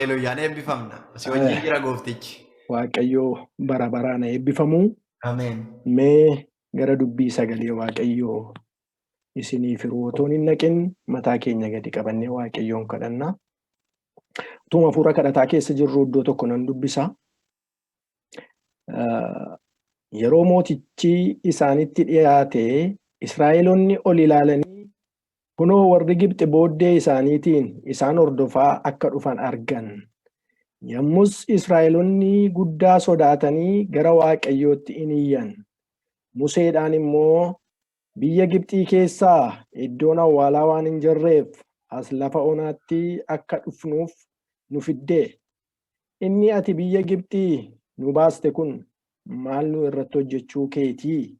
Haleluuyaan eebbifamna. Si wajjin jira gooftichi. Waaqayyoo bara baraan eebbifamu. Ameen. Mee gara dubbii sagalee Waaqayyoo isinii firootoon hin naqin mataa keenya gadi qabannee Waaqayyoon kadhanna. Utuma hafuura kadhataa keessa jirru iddoo tokko nan dubbisa. Yeroo mootichi isaanitti dhiyaate Israa'eloonni ol ilaalanii kunoo warri Gibxi booddee isaaniitiin isaan hordofaa akka dhufan argan. Yommus Israa'eloonni guddaa sodaatanii gara Waaqayyootti in iyyan. Museedhaan immoo biyya Gibxii keessaa iddoon awwaalaa waan hin jirreef as lafa onaatti akka dhufnuuf nu fidde. Inni ati biyya Gibxii nu baaste kun maal nu irratti hojjechuu keetii?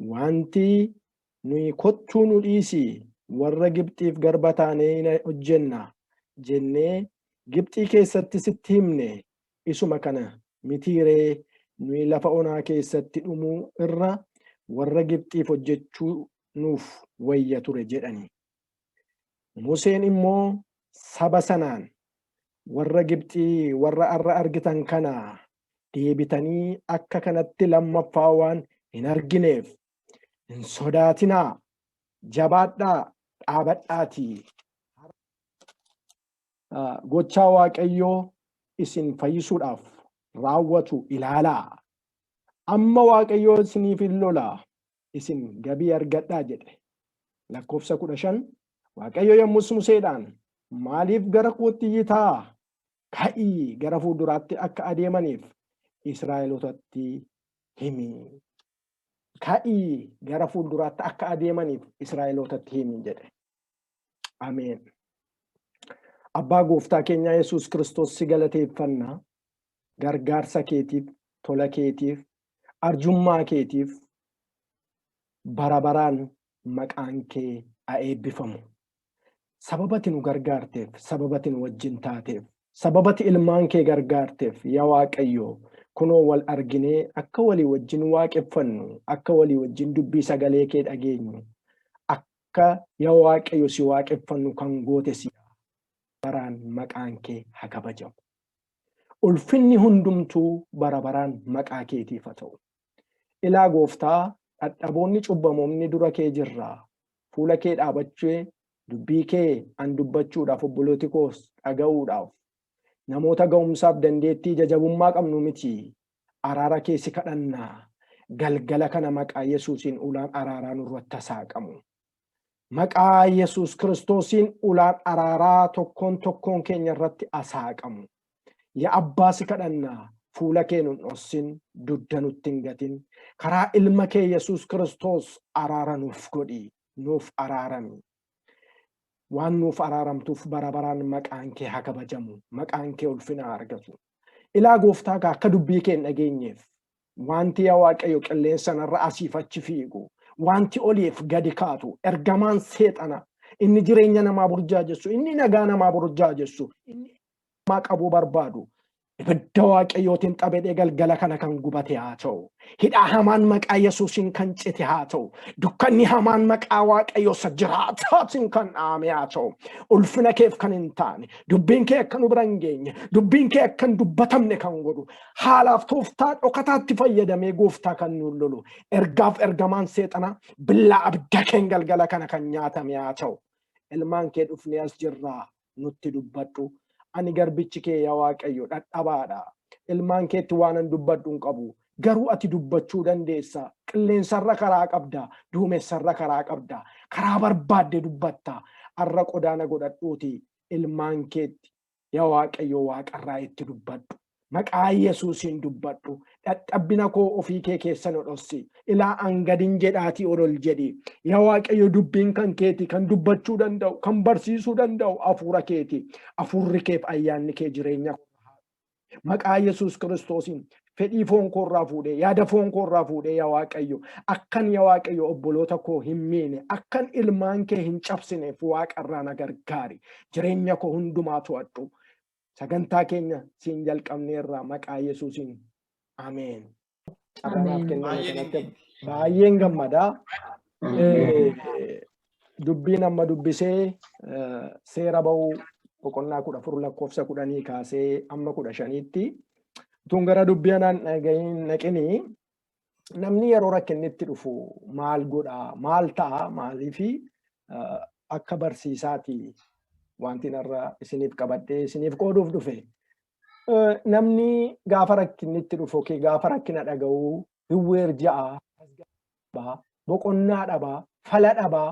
Wanti nuyi kottuu nu dhiisi warra Gibxiif garba taanee hojjenna jennee Gibxii keessatti sitti himne isuma kana mitiiree nuyi lafa onaa keessatti dhumuu irra warra Gibxiif hojjechuu nuuf wayya ture jedhani. Museen immoo saba sanaan warra Gibxii warra arra argitan kana deebitanii akka kanatti lammaffaa waan hin argineef hin sodaatinaa, jabaadhaa, dhaabadhaatii. Gochaa Waaqayyoo isin fayyisuudhaaf raawwatu ilaalaa. Amma Waaqayyoo isiniif hin lolaa, isin gabii argadhaa jedhe. Lakkoofsa 15 Waaqayyo yommus Museedhaan maaliif gara kootti iyyitaa? Ka'ii gara fuulduraatti akka adeemaniif Israa'elootatti himi. Ka'ii gara fuulduraatti akka adeemaniif Israa'elootatti himi jedhe. Ameen. Abbaa gooftaa keenyaa Yesuus Kiristoos si galateeffanna. Gargaarsa keetiif, tola keetiif, arjummaa keetiif bara baraan maqaan kee haa eebbifamu. Sababati nu gargaarteef, sababati nu wajjin taateef, sababati ilmaan kee gargaarteef yaa Waaqayyo kunoo wal arginee akka walii wajjin waaqeffannu, akka walii wajjin dubbii sagalee kee dhageenyu, akka yaa Waaqayyo si waaqeffannu kan goote si baraan maqaan kee haa kabajamu. Ulfinni hundumtuu bara baraan maqaa keetiif haa ta'u. Ilaa gooftaa dhadhaboonni cubbamoonni dura kee jirraa. Fuula kee dhaabachee dubbii kee an dubbachuudhaaf obbolooti koos dhaga'uudhaaf namoota ga'umsaaf dandeettii jajabummaa qabnu miti. Araara kee si kadhannaa. Galgala kana maqaa Yesuusiin ulaan araaraa nurratti hasaaqamu. Maqaa Yesuus Kiristoosiin ulaan araaraa tokkoon keenya irratti hasaaqamu. Yaa Abbaa si kadhannaa. Fuula kee nun dhoksin, dudda nutti hin gatin. Karaa ilma kee Yesuus Kiristoos araara nuuf godhi, nuuf araarami. Waan nuuf araaramtuuf bara baraan maqaan kee haa kabajamu, maqaan kee ulfina argatu. Ilaa gooftaa akka dubbii kee hin dhageenyeef, wanti yaa Waaqayyo qilleensa irra asiif achi fiigu, wanti oliif gadi kaatu, ergamaan seexana, inni jireenya namaa burjaajessu, inni nagaa namaa burjaajessu, inni namaa qabuu barbaadu. Ibidda Waaqayyootiin xabedhee galgala kana kan gubate haa ta'u. Hidhaa hamaan maqaa Yesuusiin kan cite haa ta'u. Dukkanni hamaan maqaa Waaqayyoo isa jiraataatiin kan dhaame haa ta'u. Ulfina keef kan hin taane, dubbiin kee akka nu bira hin geenye, dubbiin kee akka hin dubbatamne kan godhu, haalaaf tooftaa dhokataatti fayyadamee gooftaa kan nuun lolu. Ergaaf ergamaan seexana billaa abidda keen galgala kana kan nyaatame haa ta'u. Ilmaan kee dhufnee as jirraa nutti dubbadhu. Ani garbichi kee yaa Waaqayyo dhadhabaadha. Ilmaan keetti waan an dubbadhu hin qabu. Garuu ati dubbachuu dandeessa. Qilleensarra karaa qabda. Duumessarra karaa qabda. Karaa barbaadde dubbatta. Arra qodaana godhadhuuti. Ilmaan keetti yaa Waaqayyo waaqarraa itti dubbadhu. Maqaa Yesuusiin dubbadhu. Dhadhabbina koo ofii kee keessa nu dhossi. Ilaa angadin jedhaatii ol jedhi. Yaa Waaqayyo dubbiin kan keeti, kan dubbachuu danda'u, kan barsiisuu danda'u hafuura keeti. Hafuurri keef ayyaanni kee jireenya. Maqaa Yesuus Kiristoosiin fedhii foon koorraa fuudhee, yaada foon koorraa fuudhee yaa Waaqayyo. Akkan yaa Waaqayyo obboloota koo hin miine, akkan ilmaan kee hin cabsineef waaqarraa na gargaari. Jireenya koo hundumaa to'adhu. Sagantaa keenya siin jalqabneerraa maqaa Yesuusiin. Ameen. Baay'een gammadaa. Dubbiin amma dubbisee seera ba'uu boqonnaa 14 lakkoofsa 10 kaasee amma 15tti utuun gara dubbii anaan dhaga'iin naqinii namni yeroo rakkinni itti dhufu maal godhaa maal ta'a maaliifi akka barsiisaati wanti narra isiniif qabadhee isiniif qooduuf dhufe. Namni gaafa rakkinni itti dhufu gaafa rakkina dhaga'uu hiwweer ja'a boqonnaa dhabaa fala dhabaa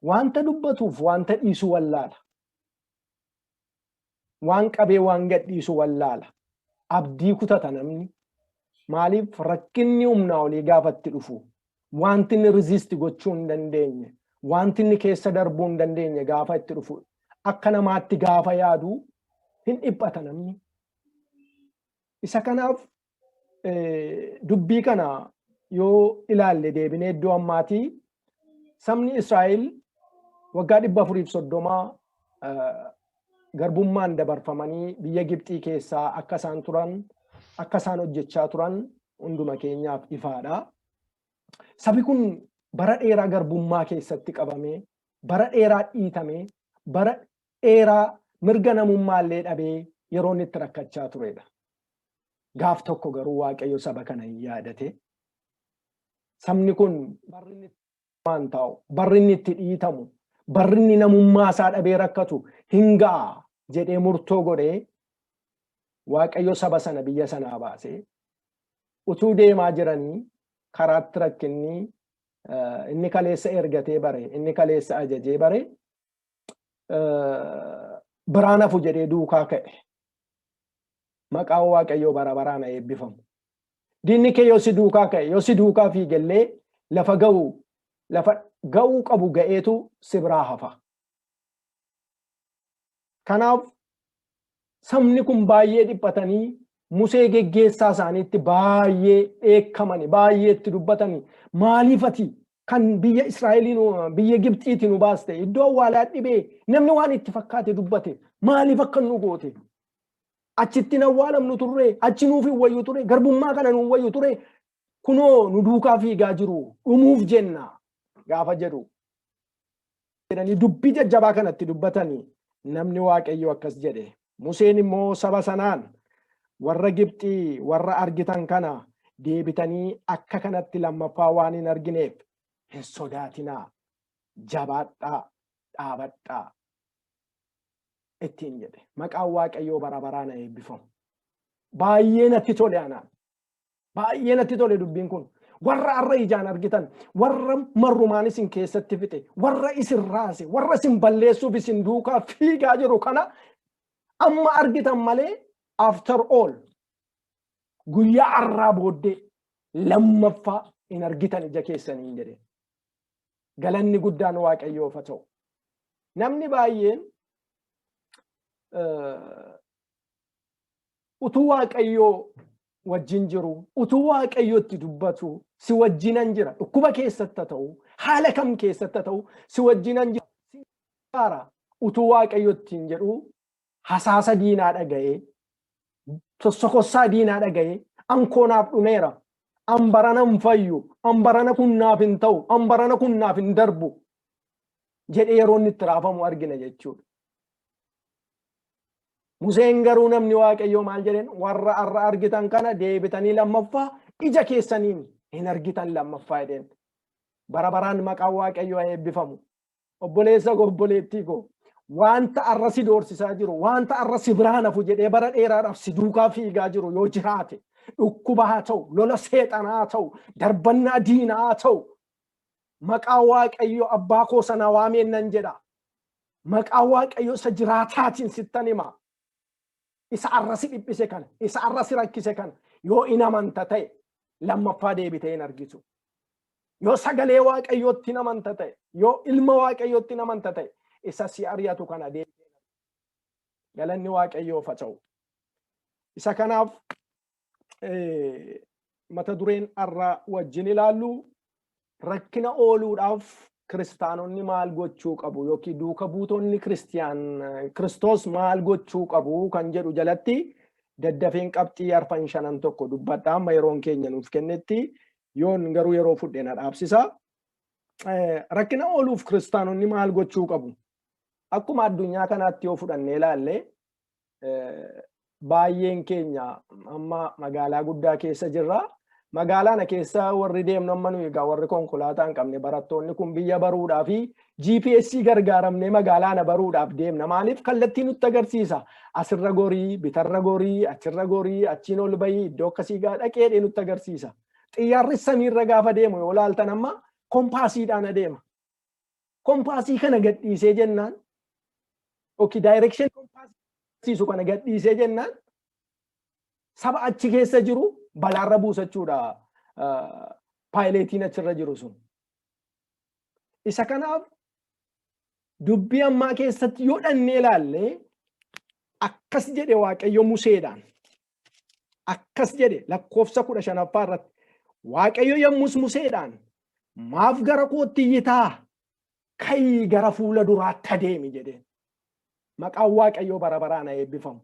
wanta dubbatuuf wanta dhiisu wallaala. Waan qabee waan gadhiisu wallaala. Abdii kutata namni. Maaliif rakkinni humnaa olii gaafa itti dhufu wanti inni resist gochuu hin dandeenye wanti inni keessa darbuu hin dandeenye gaafa itti dhufu akka namaatti gaafa yaadu hin dhiphata namni. Isa kanaaf dubbii kana yoo ilaalle deebinee iddoo ammaatii sabni Israa'el waggaa 430 garbummaan dabarfamanii biyya Gibxii keessaa akka isaan turan akka isaan hojjechaa turan hunduma keenyaaf ifaadha. Sabi kun bara dheeraa garbummaa keessatti qabamee bara dheeraa dhiitamee bara dheeraa mirga namummaallee dhabee yeroo inni itti rakkachaa turedha. Gaaf tokko garuu Waaqayyo saba kana hin yaadate. Sabni kun barri inni waan ta'u barri inni itti dhiitamu barri inni namummaa isaa dhabee rakkatu hin ga'a jedhee murtoo godhee Waaqayyo saba sana biyya sanaa baasee utuu deemaa jiranii karaatti rakkinni inni kaleessa ergatee bare inni kaleessa ajajee bare biraan hafu jedhee duukaa ka'e. Maqaan Waaqayyoo bara baraan eebbifamu. Diinni kee yoo si duukaa ka'e yoo si duukaa fiigellee lafa ga'uu qabu ga'eetu si biraa hafa. Kanaaf sabni kun baay'ee dhiphatanii Musee geggeessaa isaaniitti baay'ee dheekkamanii baay'ee itti dubbatanii maaliifati kan biyya Israa'eliin biyya Gibxiitiin nu baaste iddoo awwaalaa dhibee namni waan itti fakkaate dubbate maaliif akka nu goote achitti awwaalamnu turre achi nuuf hin wayyu ture garbummaa kana nu wayyu ture kunoo nu duukaa fiigaa jiru dhumuuf jenna gaafa jedhu jedhanii dubbii jajjabaa kanatti dubbatanii namni Waaqayyo akkas jedhe. Museen immoo saba sanaan warra Gibxii warra argitan kana deebitanii akka kanatti lammaffaa waan hin argineef hin sodaatinaa jabaadhaa dhaabadhaa ittiin jedhe. Maqaan Waaqayyoo bara baraan eebbifamu. Baay'ee natti tole anaan. Baay'ee natti tole dubbiin kun. Warra arra ijaan argitan, warra marrumaan isin keessatti fixe, warra isin raase, warra isin balleessuuf isin duukaa fiigaa jiru kana amma argitan malee after all guyyaa arraa booddee lammaffaa hin argitan ija keessaniin jedhe. Galanni guddaan Waaqayyoof haa ta'u. Namni baay'een utuu Waaqayyoo wajjin jiru utuu Waaqayyootti dubbatu si wajjinan jira dhukkuba keessatti haa ta'u haala kam keessatti haa ta'u si wajjinan jira utuu Waaqayyootti hin jedhu hasaasa diinaa dhaga'ee sossokossaa diinaa dhaga'ee ankoonaaf dhumeera ambarana hin fayyu ambarana kunnaaf hin ta'u ambarana kunnaaf hin darbu jedhee yeroo inni itti raafamu argina jechuudha. Museen garuu namni Waaqayyoo maal jedheen warra arra argitan kana deebitanii lammaffaa ija keessaniin hin argitan lammaffaa jedheen. Bara baraan maqaan Waaqayyoo eebbifamu. Obboleessa obboleettii koo wanta arra si doorsisaa jiru wanta arra si biraan hafu jedhee bara dheeraadhaaf si duukaa fiigaa jiru yoo jiraate dhukkuba haa ta'u lola seexanaa haa ta'u darbannaa diinaa haa ta'u maqaan Waaqayyoo abbaa koo sana waameen nan jedha. Maqaan Waaqayyoo isa jiraataatiin sittan hima. Isa arra si dhiphise kana isa arra si rakkise kana yoo in amanta ta'e lammaffaa deebitee hin argitu. Yoo sagalee Waaqayyootti hin amanta ta'e yoo ilma Waaqayyootti hin amanta ta'e isa si ari'atu kana deebitee galanni Waaqayyoof haa ta'u. Isa kanaaf mata dureen arra wajjin ilaallu rakkina ooluudhaaf kiristaanonni maal gochuu qabu yookiin duuka buutonni Kiristoos maal gochuu qabu kan jedhu jalatti daddafeen qabxii arfan shanan tokko dubbadha amma yeroon keenya nuuf kennetti yoon garuu yeroo fudhee na dhaabsisa. Rakkina ooluuf kiristaanonni maal gochuu qabu? akkuma addunyaa kanaatti yoo fudhannee ilaalle baay'een keenya amma magaalaa guddaa keessa jirra. Magaalaa keessa warri deemnu amma nuyi egaa warri konkolaataa hin qabne barattoonni kun biyya baruudhaaf GPS gargaaramnee magaalaa baruudhaaf deemna. Maaliif kallattii nutti agarsiisa. Asirra gorii, bitarra gorii, achirra gorii, achiin ol bahii iddoo akkasii dhaqee nutti agarsiisa. Xiyyaarri samiirra gaafa deemu yoo ilaaltan amma kompaasiidhaan adeema. Kompaasii kana gadhiisee jennaan yookiin daayirekshinii kompaasiisu kana gadhiisee jennaan saba achi keessa jiru balaarra buusachuudha paayileetiin achirra jiru sun. Isa kanaaf dubbii ammaa keessatti yoo dhannee ilaalle akkas jedhe Waaqayyo Museedhaan. Akkas jedhe lakkoofsa 15 irratti Waaqayyo yommus Museedhaan maaf gara kootti iyyitaa ka'ii gara fuula duraatti adeemi jedheen. Maqaan Waaqayyoo bara baraan eebbifamu.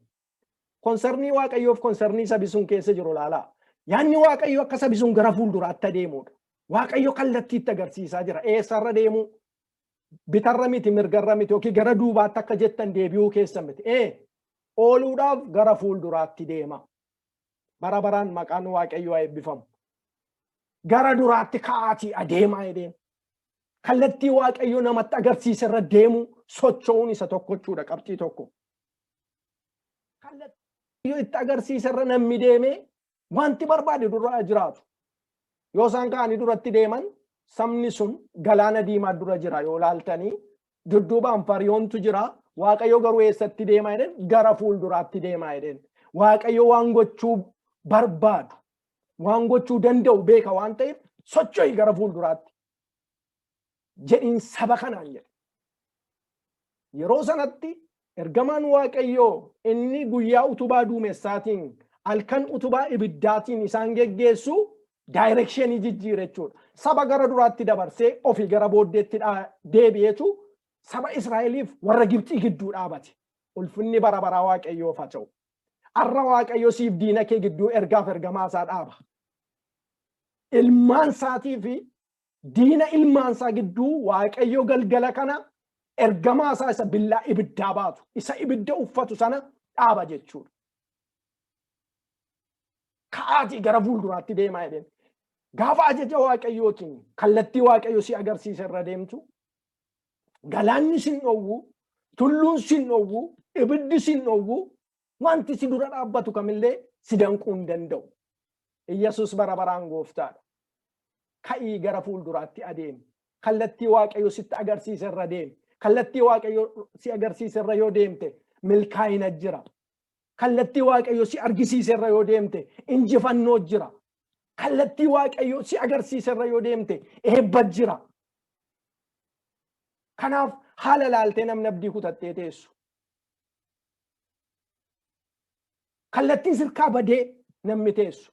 Konsernii Waaqayyoof konsernii sabi sun keessa jiru laalaa. Yaanni Waaqayyo akka sabi sun gara fuulduraatti adeemudha. Waaqayyo kallattiitti agarsiisaa jira. Eessarra deemu bitarra miti mirgarra miti yookiin gara duubaatti akka jettan deebi'uu keessa miti. Ooluudhaaf gara fuulduraatti deema. Bara baraan maqaan Waaqayyoo eebbifamu. Gara duraatti ka'aatii adeemaa jedheen. Kallattii Waaqayyo namatti agarsiisa irra deemu socho'uun isa tokko jechuudha qabxii tokko. Kallattii itti agarsiisa irra namni deemee wanti barbaade dura jiraatu. Yoo isaan ka'anii duratti deeman sabni sun galaana diimaa dura jira yoo ilaaltanii dudduubaan fariyoontu jira. Waaqayyo garuu eessatti deemaa jedheen gara fuulduraatti deemaa jedheen. Waaqayyo waan gochuu barbaadu waan gochuu danda'u beeka waan ta'eef socho'ii gara fuulduraatti jedhiin saba kanaan jedhe. Yeroo sanatti ergamaan Waaqayyoo inni guyyaa utubaa duumessaatiin halkan utubaa ibiddaatiin isaan geggeessu daayirekshinii jijjiire jechuudha. Saba gara duraatti dabarsee ofii gara booddeetti deebi'eetu saba Israa'eliif warra Gibxii gidduu dhaabate. Ulfinni bara baraa Waaqayyoof haa ta'u. Har'a Waaqayyo siif diina kee gidduu ergaaf ergamaa isaa dhaaba. Ilmaan isaatii fi diina ilmaan isaa gidduu Waaqayyo galgala kana ergamaa isaa isa billaa ibiddaa baatu isa ibidda uffatu sana dhaaba jechuudha. Ka'aatii gara fuulduraatti deemaa jedheen. Gaafa ajaja Waaqayyootiin kallattii Waaqayyo si agarsiisa irra deemtu galaanni sin dhowwu, tulluun sin dhowwu, ibiddi sin dhowwu, wanti si dura dhaabbatu kamillee si danquu hin danda'u. Iyyasuus bara baraan gooftaadha. Ka'ii gara fuulduraatti adeemi. Kallattii Waaqayyo sitti agarsiisa irra deemi. Kallattii Waaqayyo si agarsiisa irra yoo deemte milkaa'ina jira. Kallattii Waaqayyo si argisiisa irra yoo deemte injifannoo jira. Kallattii Waaqayyo si agarsiisa irra yoo deemte eebba jira. Kanaaf haala laaltee namni abdii kutattee teessu. Kallattiin sirkaa badee namni teessu.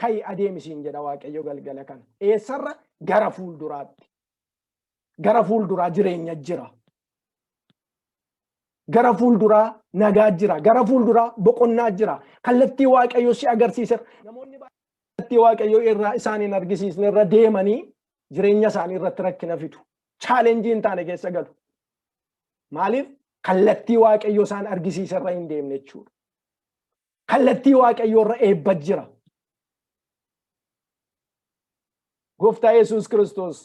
Ka'ii adeemisiin jedha Waaqayyo galgala kana. Eessarra gara fuulduraatti. Gara fuulduraa jireenya jira. Gara fuulduraa nagaa jira. Gara fuulduraa boqonnaa jira. Kallattii Waaqayyo si agarsiisa. Namoonni kallattii Waaqayyo irraa isaaniin argisiisne irra deemanii jireenya isaanii irratti rakkina fidu. Chaalenjii hin taane keessa galu. Maaliif? Kallattii Waaqayyo isaan argisiisa irra hin deemne jechuudha. Kallattii Waaqayyo irra eebba jira. Gooftaa Yesuus Kiristoos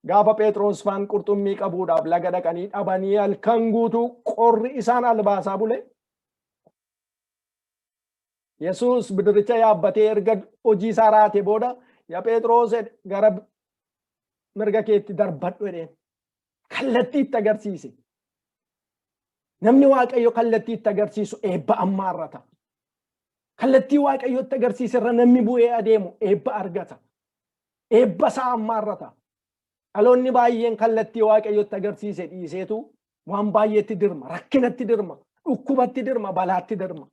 gaafa Phexros faan qurxummii qabuudhaaf laga dhaqanii dhabanii halkan guutuu qorri isaan albaasaa bule. Yesuus bidiricha yaabbatee erga hojii isaa raate booda yaa Phexros gara mirga keetti darbadhu jedheen. Kallattii itti agarsiise. Namni Waaqayyo kallattii itti agarsiisu eebba ammaarrata. Kallattii Waaqayyo itti agarsiise irra namni bu'ee adeemu eebba argata. Eebba isaa ammaarrata. Dhaloonni baay'een kallattii Waaqayyo itti agarsiise dhiiseetu waan baay'eetti dirma, rakkinatti dirma, dhukkubatti dirma, balaatti dirma.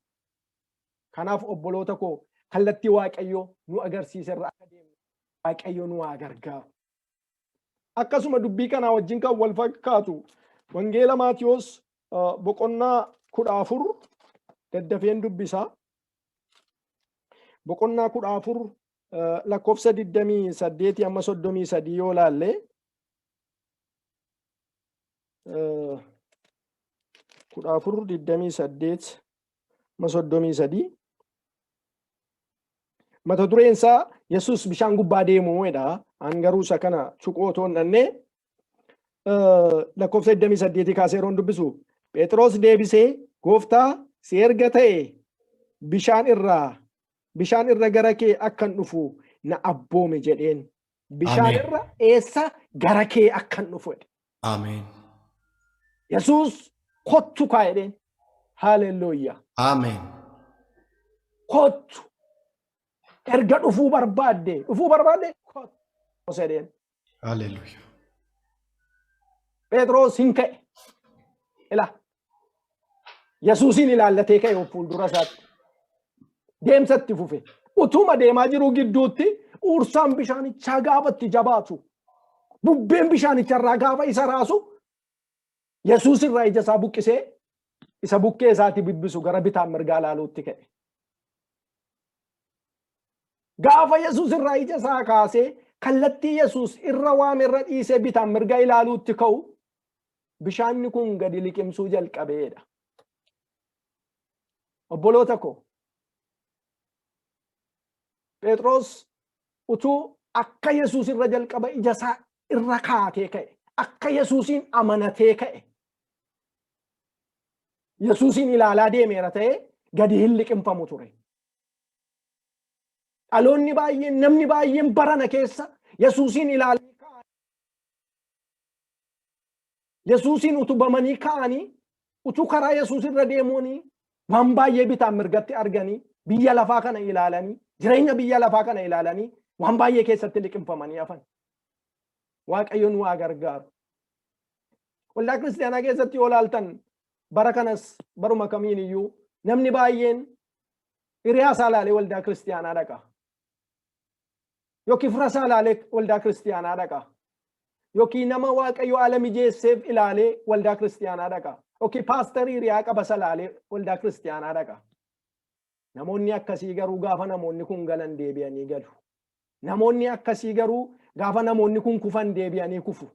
Kanaaf obboloota koo kallattii Waaqayyo nu agarsiise irra akka deemnu Waaqayyo nu haa gargaaru. Akkasuma dubbii kanaa wajjin kan wal fakkaatu Wangeela Maatiyos boqonnaa 14 daddafeen dubbisaa. Boqonnaa 14 lakkoofsa 28 amma 33 yoo laalle kudhaafur 28 masoddomii 3 mata dureen isaa Yesuus bishaan gubbaa deemuudha. An garuu isa kana cuqootoon dhannee lakkoofsa 28 kaasee yeroon dubbisu Phexros deebisee gooftaa si erga ta'e bishaan irra gara kee akkan dhufu na abboome jedheen. Bishaan irra eessa gara kee akkan dhufu. Ameen. Yesuus kottu kaa'edheen. Haaleluyyaa. Ameen. Kottu. Erga dhufuu barbaadde kottu jedheen. Haaleluyyaa. Phexros hin ka'e. Yesuusin ilaallatee ka'e fuuldura isaatti. Deemsatti fufe. Utuma deemaa jiru gidduutti uursaan bishaanichaa gaafatti jabaatu. Bubbeen bishaanicharraa gaafa isa raasu Yesuus irraa ija isaa buqqisee isa bukkee isaatti bibbisu gara bitaan mirgaa ilaaluutti ka'e. Gaafa Yesuus irraa ija isaa kaasee kallattii Yesuus irra waame irra dhiisee bitaan mirgaa ilaaluutti ka'u bishaanni kun gadi liqimsuu jalqabeedha. Obboloota koo Phexros utuu akka Yesuus irra jalqaba ija isaa irra kaatee ka'e, akka Yesuusin amanatee ka'e, Yesuusin ilaalaa deemeera ta'e gadi hin liqimfamu ture. Dhaloonni baay'een namni baay'een barana keessa Yesuusin ilaalanii ka'anii Yesuusin utubamanii ka'anii utuu karaa Yesuus irra deemuunii waan baay'ee bitaan mirgatti arganii biyya lafaa kana ilaalanii jireenya biyya lafaa kana ilaalanii waan baay'ee keessatti liqimfamanii hafan. Waaqayyoon waa gargaaru. Waldaa kiristaanaa keessatti yoo ilaaltan bara kanas baruma kamiin iyyuu namni baay'een hiriyaa isaa ilaalee waldaa kiristaanaa dhaqa. Yookiin fira isaa ilaalee waldaa kiristaanaa dhaqa. Yookiin nama Waaqayyo ala mijeesseef ilaalee waldaa kiristaanaa dhaqa. Yookiin paasterii hiriyaa qabasa ilaalee waldaa kiristaanaa dhaqa. Namoonni akkasii garuu gaafa namoonni kun galan deebi'anii galu. Namoonni akkasii garuu gaafa namoonni kun kufan deebi'anii kufu.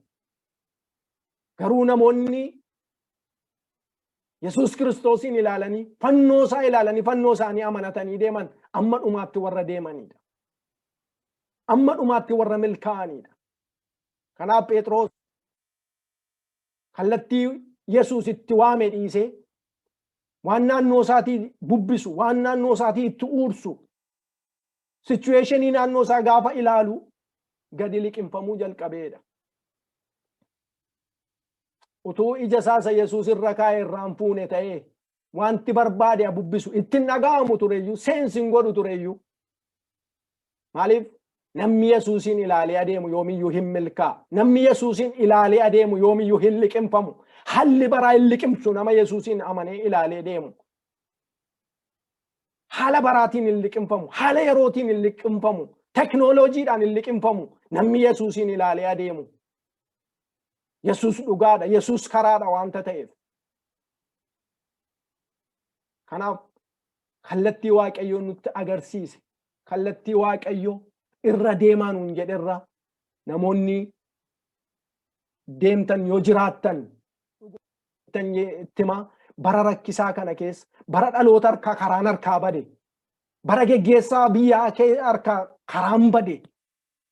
Garuu namoonni Yesuus Kiristoosin ilaalanii fannoo isaa ilaalanii fannoo isaanii amanatanii deeman amma dhumaatti warra deemanidha. Amma dhumaatti warra milkaa'anidha. Kanaaf Phexros kallattii Yesuus itti waame dhiisee waan naannoo isaatii bubbisu, waan naannoo isaatii itti uursu, situationii naannoo isaa gaafa ilaalu gadi liqimfamuu jalqabeedha. Utuu ija isaa Yesuus irra kaa'e irraan fuune ta'ee wanti barbaade bubbisu ittiin dhaga'amu tureyyuu seensin godhu tureyyuu. Maaliif namni Yesuusin ilaalee adeemu yoomiyyuu hin milkaa. Namni Yesuusin ilaalee adeemu yoomiyyuu hin liqimfamu. Halli baraa hin liqimsu nama Yesuusin amanee ilaalee deemu. Haala baraatiin hin liqimfamu. Haala yerootiin hin liqimfamu. Teknooloojiidhaan hin liqimfamu. Namni Yesuusin ilaalee adeemu. Yesuus dhugaadha. Yesuus karaadha waanta ta'eef. Kanaaf kallattii Waaqayyoo nutti agarsiise. Kallattii Waaqayyoo irra deemaa nuun jedherra namoonni deemtan yoo jiraattan ittima bara rakkisaa kana keessa bara dhaloota harkaa karaan harkaa bade bara geggeessaa biyyaa harkaa karaan bade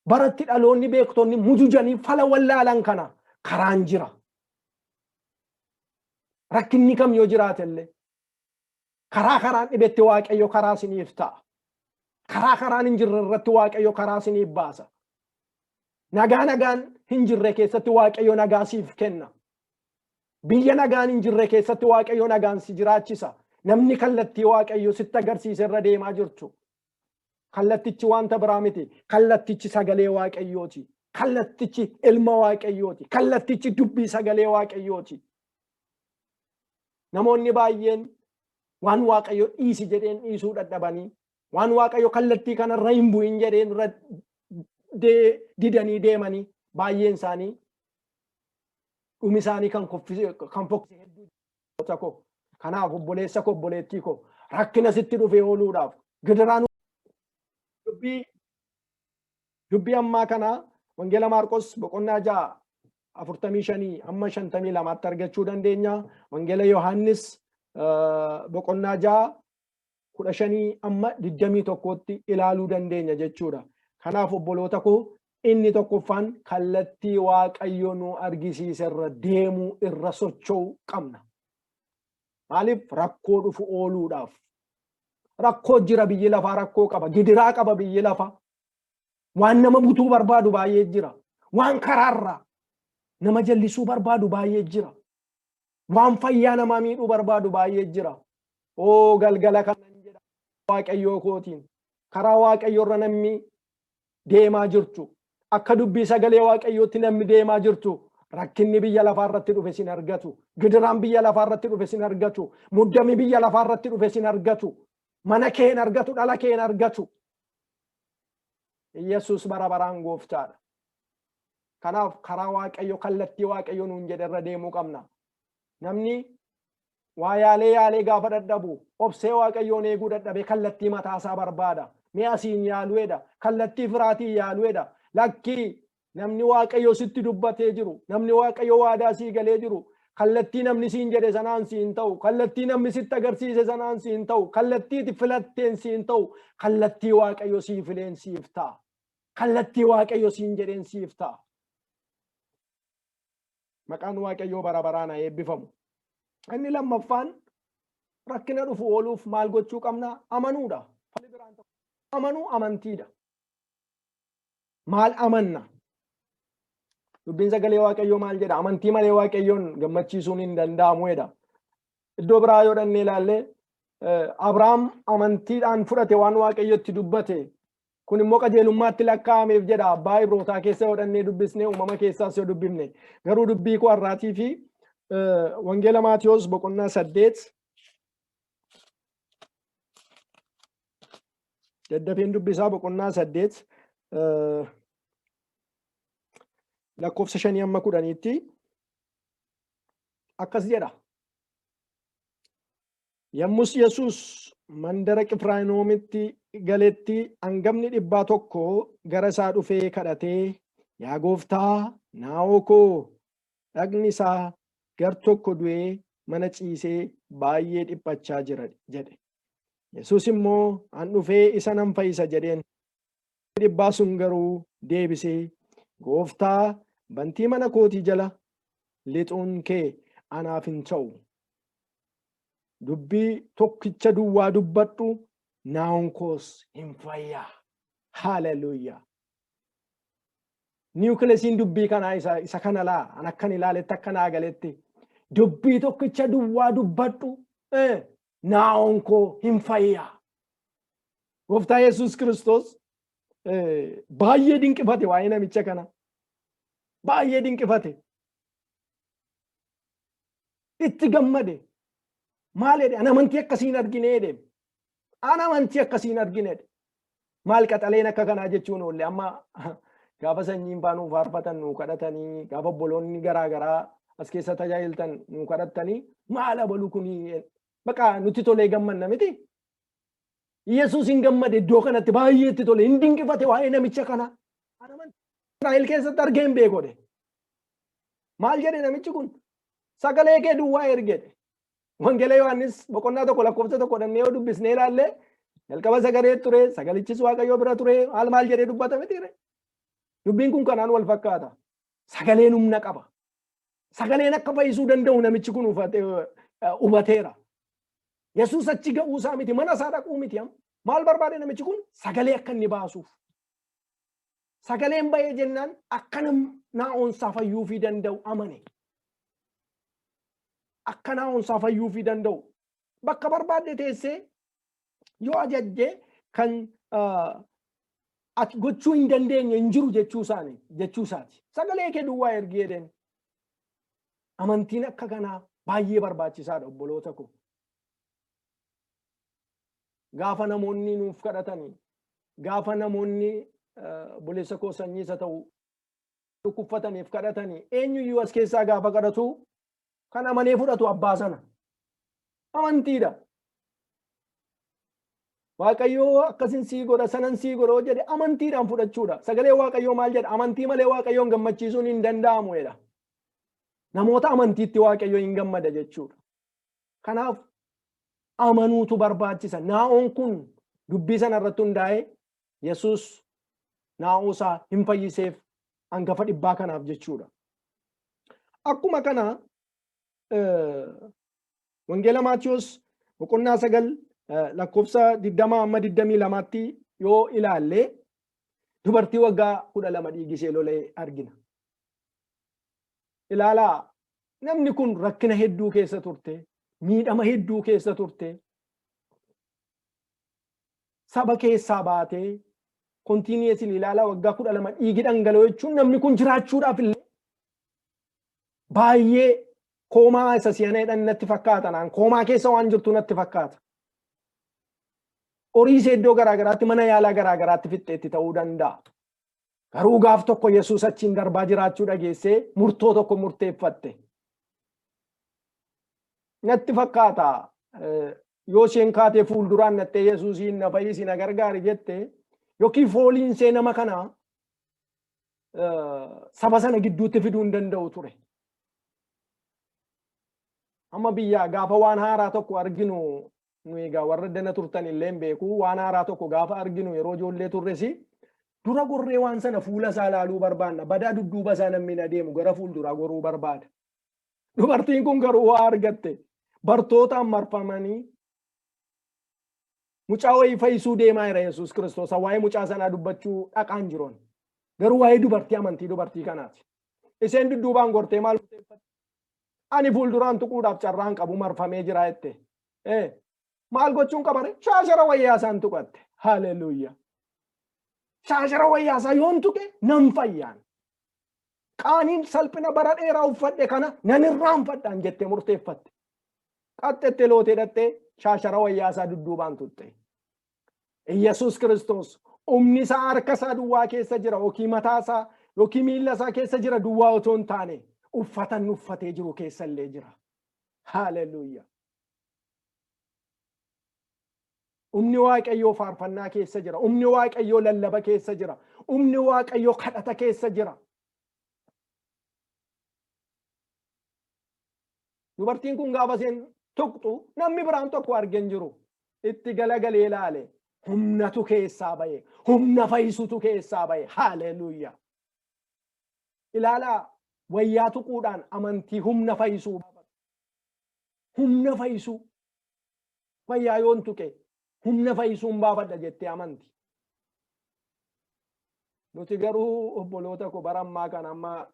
baratti dhaloonni beektonni mujujanii fala wallaalan kana karaan jira. Rakkinni kam yoo jiraatellee karaan dhibetti Waaqayyo karaa isiniif ta'a. Karaan hin jirre irratti Waaqayyo karaa isiniif baasa. Nagaan hin jirre keessatti Waaqayyo nagaa siif kenna. Biyya nagaan hin jirre keessatti Waaqayyo nagaan si jiraachisa. Namni kallattii Waaqayyo sitti agarsiise irra deemaa jirtu. Kallattichi wanta biraa miti. Kallattichi sagalee Waaqayyooti. Kallattichi ilma Waaqayyooti. Kallattichi dubbii sagalee Waaqayyooti. Namoonni baay'een waan Waaqayyo dhiisi jedheen dhiisuu dadhabanii waan Waaqayyo kallattii kanarra hin bu'in jedheen irra didanii deemanii baay'een isaanii dhumi isaanii kan fokkise hedduu tokko. Kanaaf obboleessa koo obboleettii koo rakkina sitti dhufee ooluudhaaf gidiraan dubbii ammaa kana wangeela Maarqos boqonnaa 6 45 amma 52 argachuu dandeenya. Wangeela Yohaannis boqonnaa 6 15 amma 21tti ilaaluu dandeenya jechuudha. Kanaaf obboloota koo inni tokkoffaan kallattii Waaqayyo nu argisiise irra deemuu irra socho'uu qabna. Maaliif rakkoo dhufu ooluudhaaf. Rakkoo jira, biyyi lafaa rakkoo qaba, gidiraa qaba biyyi lafaa. Waan nama butuu barbaadu baay'ee jira. Waan karaarraa nama jallisuu barbaadu baay'ee jira. Waan fayyaa namaa miidhuu barbaadu baay'ee jira. Oo galgala kanan jedha Waaqayyoo kootiin karaa Waaqayyoo irra namni deemaa jirtu, akka dubbii sagalee Waaqayyootti namni deemaa jirtu, rakkinni biyya lafaa irratti dhufe sin argatu, gidiraan biyya lafaa irratti dhufe sin argatu, muddamni biyya lafaa irratti dhufe sin argatu, mana kee hin argatu, dhala kee hin argatu. Yesuus bara baraan gooftaadha. Kanaaf karaa Waaqayyoo, kallattii Waaqayyoo nuun jedhe irra deemuu qabna. Namni waa yaalee gaafa dadhabu obsee Waaqayyoon eeguu dadhabe kallattii mataasaa barbaada. Mee asiin yaaluudha, kallattii firaatiin yaaluudha. Lakkii namni Waaqayyo sitti dubbatee jiru, namni Waaqayyo waadaa sii galee jiru, kallattii namni siin jedhe sanaan siin ta'u, kallattii namni sitti agarsiise sanaan siin ta'u, kallattii filatteen siin ta'u, kallattii Waaqayyo sii fileen siif ta'a. Kallattii Waaqayyo siin jedheen siif ta'a. Maqaan Waaqayyoo bara baraan haa eebbifamu. Inni lammaffaan rakkina dhufu ooluuf maal gochuu qabna? Amanuudha. Amanuu amantiidha. Maal amanna? Dubbiin sagalee Waaqayyoo maal jedha? Amantii malee Waaqayyoon gammachiisuun hin danda'amu jedha. Iddoo biraa yoo dhannee ilaalle Abrahaam amantiidhaan fudhate waan Waaqayyotti dubbate. Kun immoo qajeelummaatti lakkaa'ameef jedha. Abbaa Ibrootaa keessa yoo dhannee dubbisnee, uumama keessaas yoo dubbifne. Garuu dubbii koo har'aatii fi Wangeela Maatiyos boqonnaa 8 daddafeen dubbisaa boqonnaa 8 lakkoofsa 5 amma 10tti akkas jedha. Yommus Yesuus mandara Qifirnaahomitti galetti hangafni 100 gara isaa dhufee kadhatee, yaa gooftaa, naa'oo koo dhagni isaa gar tokko du'ee mana ciisee baay'ee dhiphachaa jira jedhe. Yesuus immoo an dhufee isa nan fayyisa jedheen. Dhibbaa sun garuu deebisee, gooftaa, bantii mana kootii jala lixuun kee anaaf hin ta'u. Dubbii tokkicha duwwaa dubbadhu, naa'oon koos hin fayyaa. Haaleluyyaa. Niwukileesiin dubbii kanaa isa kana laa an akkan ilaaletti akkanaa galetti. Dubbii tokkicha duwwaa dubbadhu, naa'oon koo hin fayyaa. Gooftaa Yesuus Kiristoos baay'ee dinqifate waa'ee namicha kana. Baay'ee dinqifate. Itti gammade. Maal jedhe? An amantii akkasiin argine jedhe. An amantii akkasiin argine jedhe. Maal qaxaleen akka kanaa jechuun oolle amma gaafa sanyiin baanuu faarfatan nuu kadhatanii, gaafa obboloonni garaa garaa as keessa tajaajiltan nuu kadhatanii, maal abalu kuni baqa nutti tolee gammanna miti. Yesuus hin gammade iddoo kanatti baay'ee itti tole, hin dinqifate waa'ee namicha kana. Israa'el keessatti argee hin beekne. Maal jedhe namichi kun? Sagalee kee duwwaa ergedhe. Wangeela Yohaannis boqonnaa 1 lakkoofsa 1 dhannee yoo dubbisnee ilaalle jalqaba sagalee ture, sagalichis Waaqayyoo bira ture, maal jedhee dubbatame ture. Dubbiin kun kanaan wal fakkaata. Sagaleen humna qaba. Sagaleen akka fayyisuu danda'u namichi kun hubateera. Yesuus achi ga'uu isaa miti, mana isaa dhaquu miti. Maal barbaade namichi kun? Sagalee akka inni baasuuf. Sagaleen ba'ee jennaan akka naa'oon isaa fayyuufii danda'u amane. Akka naa'oon isaa fayyuufii danda'u. Bakka barbaadde teessee yoo ajajje kan ati gochuu hin dandeenye hin jiru jechuusaati. Sagalee kee duwwaa ergi jedheen. Amantiin akka kanaa baay'ee barbaachisaadha obboloota koo. Gaafa namoonni nuuf kadhatanii, gaafa namoonni buleessa koo sanyiisa ta'u dhukkubfataniif kadhatanii, eenyuyyuu as keessaa gaafa kadhatu kan amanee fudhatu abbaa sana. Amantiidha. Waaqayyoo akkasin sii godha, sanan sii godha jedhe amantiidhaan fudhachuudha. Sagalee Waaqayyoo maal jedha? Amantii malee Waaqayyoon gammachiisuun hin danda'amu jedha. namoota amantiitti waaqayyo hin gammada jechuudha. Kanaaf amanuutu barbaachisa. Naa'oon kun dubbii sana irratti hundaa'ee Yesuus naa'uusaa hin fayyiseef hangafa dhibbaa kanaaf jechuudha. Akkuma kana wangeela Maatiyos boqonnaa 9 lakkoofsa 20 amma 22tti yoo ilaalle dubartii waggaa 12 dhiigishee lolee argina. Ilaalaa namni kun rakkina hedduu keessa turte, miidhama hedduu keessa turte, saba keessaa baatee kontiiniyeesii ilaalaa waggaa 12 dhiigi dhangala'oo jechuun namni kun jiraachuudhaaf illee baay'ee koomaa isa si'aneedhaan natti fakkaata. Naan koomaa keessa waan jirtu natti fakkaata. Horiis iddoo garaagaraatti mana yaalaa garaagaraatti fixxeetti ta'uu danda'a. Garuu gaaf tokko Yesuus achiin darbaa jiraachuu dhageessee murtoo tokko murteeffatte. Natti fakkaata yoo isheen kaatee fuulduraan nattee Yesuusiin na fayyisi na gargaari jette yookiin fooliin ishee nama kanaa saba sana gidduutti fiduu hin danda'u ture. Amma biyyaa gaafa waan haaraa tokko arginu nu egaa warra dana turtan illee hin beeku waan haaraa tokko gaafa arginu yeroo ijoollee turresi dura gorree waan sana fuula isaa ilaaluu barbaanna. Badaa dudduuba isaa namni adeemu gara fuulduraa goruu barbaada. Dubartiin kun garuu waa argatte. Bartootaan marfamanii mucaa wayii fayyisuu deemaa jira Yesuus Kiristoos. Waa'ee mucaa sanaa dubbachuu dhaqaan jiroon. Garuu waa'ee dubartii amantii dubartii kanaati. Isheen dudduubaan gortee maal murteeffatte? Ani fuulduraan tuquudhaaf carraan qabu marfamee jira jette. Maal gochuun qabare? Shaashara wayyaa isaan tuqatte. Haaleluyyaa. Shaashara wayyaa isaa yoon tuqe nan fayyaan. Qaaniin salphina bara dheeraa uffadhe kana nan irraanfadhaan jettee murteeffatte. Qaxxettee lootee dhattee shaashara wayyaa isaa dudduubaan tuqxe. Yesuus Kiristoos humni isaa harka isaa duwwaa keessa jira yookiin mataa isaa yookiin miilla isaa keessa jira duwwaa otoo hin taane uffatan uffatee jiru keessa illee jira. Haaleluyyaa. Humni waaqayyoo faarfannaa keessa jira. Humni waaqayyoo lallaba keessa jira. Humni waaqayyoo kadhata keessa jira. Dubartiin kun gaafa isheen tuqxu namni biraan tokko argen jiru. Itti galagalee ilaale. Humnatu keessaa bahe. Humna fayyisutu keessaa bahe. Haaleluyyaa. Ilaalaa wayyaa tuquudhaan amantii humna fayyisuu. Humna fayyisuu. Wayyaa yoon tuqe. Humna fayyisuun baafadha jettee amanti. Nuti garuu obboloota ko barammaa kan amma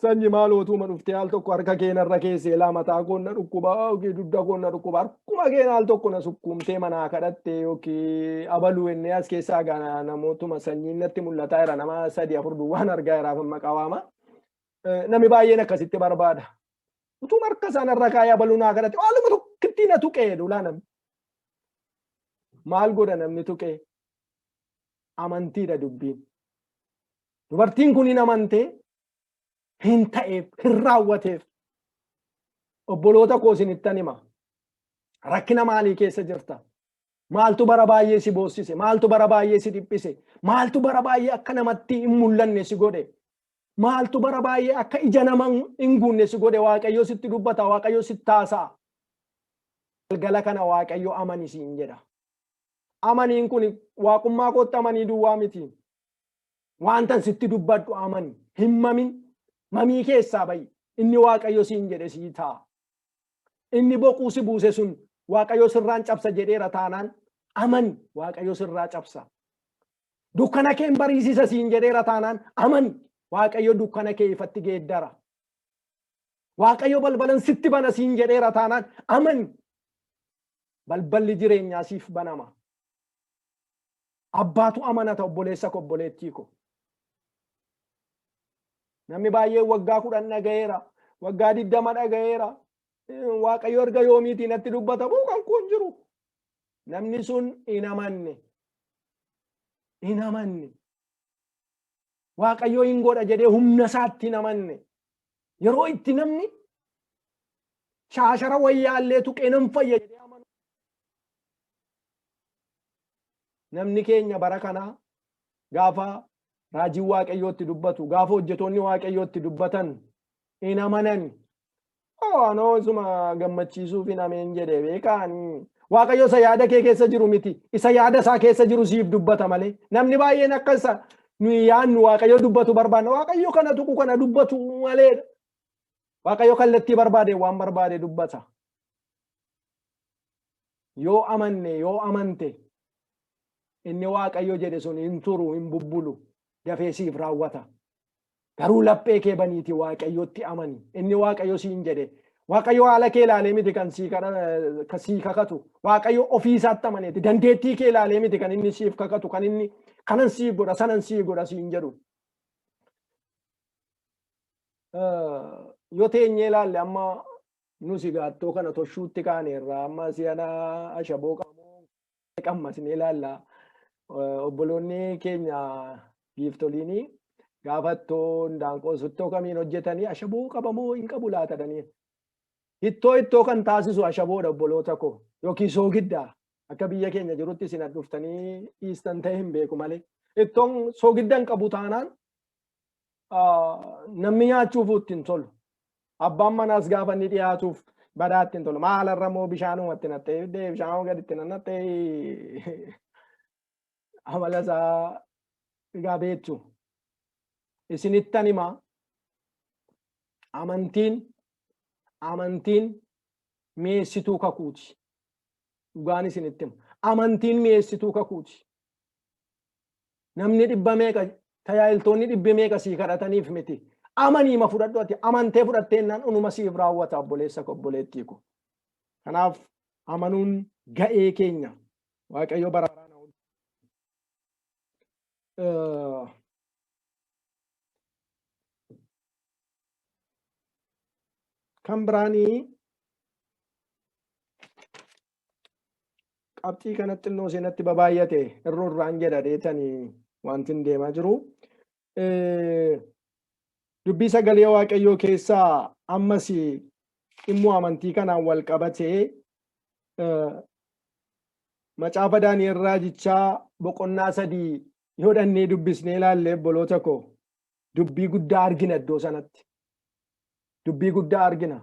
sanyi maalootuma dhuftee al tokko harka keenarra keessee laa mataa koonna dhukkubaa yookiin dudda koonna dhukkubaa akkuma keena al tokko na sukkuumtee manaa kadhatte yookiin abaluu inni as keessaa gana namootuma sanyiin natti mul'ataa jira nama 3-4 duwwaan argaa jiraaf amma qabaama. Nami baay'een akkasitti barbaada. Utuma harka isaanirra kaayee abaluu naa kadhatte waaluma tokkitti na tuqee dulaa namni. Maal godha namni tuqee? Amantiidha dubbiin. Dubartiin kun hin amantee hin ta'eef hin raawwateef. Obboloota koo isinittan hima. Rakkina maalii keessa jirta? Maaltu bara baay'ee si boossise? Maaltu bara baay'ee si dhiphise? Maaltu bara baay'ee akka namatti hin mul'anne si godhe? Maaltu bara baay'ee akka ija nama hin guunne si godhe? Waaqayyo sitti dubbata, Waaqayyo sitti haasa'a. Galgala kana Waaqayyo amani siin jedha. Amaniin kun waaqummaa kootti amanii duwwaa miti. Waantan sitti dubbadhu amani. Hin mamin. Mamii keessaa bayi. Inni Waaqayyo siin jedhe sii ta'a. Inni boquu si buuse sun Waaqayyo sirraan cabsa jedheera taanaan amani. Waaqayyo sirraa cabsa. Dukkana kee bariisisa siin jedheera taanaan amani. Waaqayyo dukkana kee ifatti geeddara. Waaqayyo balbalan sitti bana siin jedheera taanaan amani. Balballi jireenyaa siif banama. Abbaatu amanata obboleessa ko obboleettii ko. Namni baay'ee waggaa 10 dhagayeera, waggaa 20 dhagayeera. Waaqayyo erga yoomiitii natti dubbata buu kan kun jiru. Namni sun hin amanne. Hin amanne. Waaqayyo hin godha jedhee humna isaatti hin amanne. Yeroo itti namni shaashara wayyaallee tuqee nan fayya jedhee amanu. Namni keenya bara kana gaafa raajii waaqayyootti dubbatu, gaafa hojjetoonni waaqayyootti dubbatan hin amanan. Anoo isuma gammachiisuuf hin ameen jedhee beekaanii. Waaqayyo isa yaada kee keessa jiru miti. Isa yaada isaa keessa jiru siif dubbata malee. Namni baay'een akka isa nuyi yaadnu Waaqayyo dubbatu barbaanna. Waaqayyo kana tuqu kana dubbatu malee. Waaqayyo kallattii barbaade waan barbaade dubbata. Yoo amanne yoo amante inni Waaqayyo jedhe sun hin turu hin bubbulu dafee siif raawwata. Garuu laphee kee baniiti Waaqayyotti amani. Inni Waaqayyo siin jedhe. Waaqayyo haala kee ilaalee miti kan sii kakatu. Waaqayyo ofii isaatti amaneeti. Dandeettii kee ilaalee miti kan inni siif kakatu. Kan inni kanan sii godha sanan sii godha siin jedhu. Yoo teenyee ilaalle amma nusi gaattoo kana toshuutti kaaneerra amma si'ana ashaboo qammasnee ilaalla. Obboloonni keenya giiftoliinii gaafattoo ndaanqoo suttoo kamiin hojjetanii ashaboo qabamoo hin qabu laatadanii. Ittoo kan taasisu ashaboodha obboloota koo yookiin soogiddaa akka biyya keenya jirutti isin dhuftanii dhiistan ta'e hin beeku malee. Ittoon soogiddan qabu taanaan namni nyaachuuf ittiin tolu. Abbaan manaas gaafa inni dhiyaatuuf badaa ittiin tolu. Maalarra moo bishaanumatti nattee bishaan gaditti nattee amala isaa egaa beektu. Isinittan himaa amantiin mi'eessituu kakuuti. Dhugaan isinitti hima. Amantiin mi'eessituu kakuuti. Namni dhibba meeqa tajaajiltoonni dhibbi meeqa sii kadhataniif miti. Amaniima fudhadhu ati amantee fudhatteennaan unuma siif raawwata obboleessa koo obboleettii koo. Kanaaf amanuun ga'ee keenya Waaqayyo baraaraan kan biraanii qabxii kanatti innoo seenatti babaay'ate irraan jedha deetanii wanti hin deemaa jiru. Dubbii sagalee Waaqayyoo keessaa ammas immoo amantii kanaan wal qabatee Macaafa Daani'el raajichaa boqonnaa 3 yoo dhannee dubbisnee ilaalle obboloota koo dubbii guddaa argina iddoo sanatti. Dubbii guddaa argina.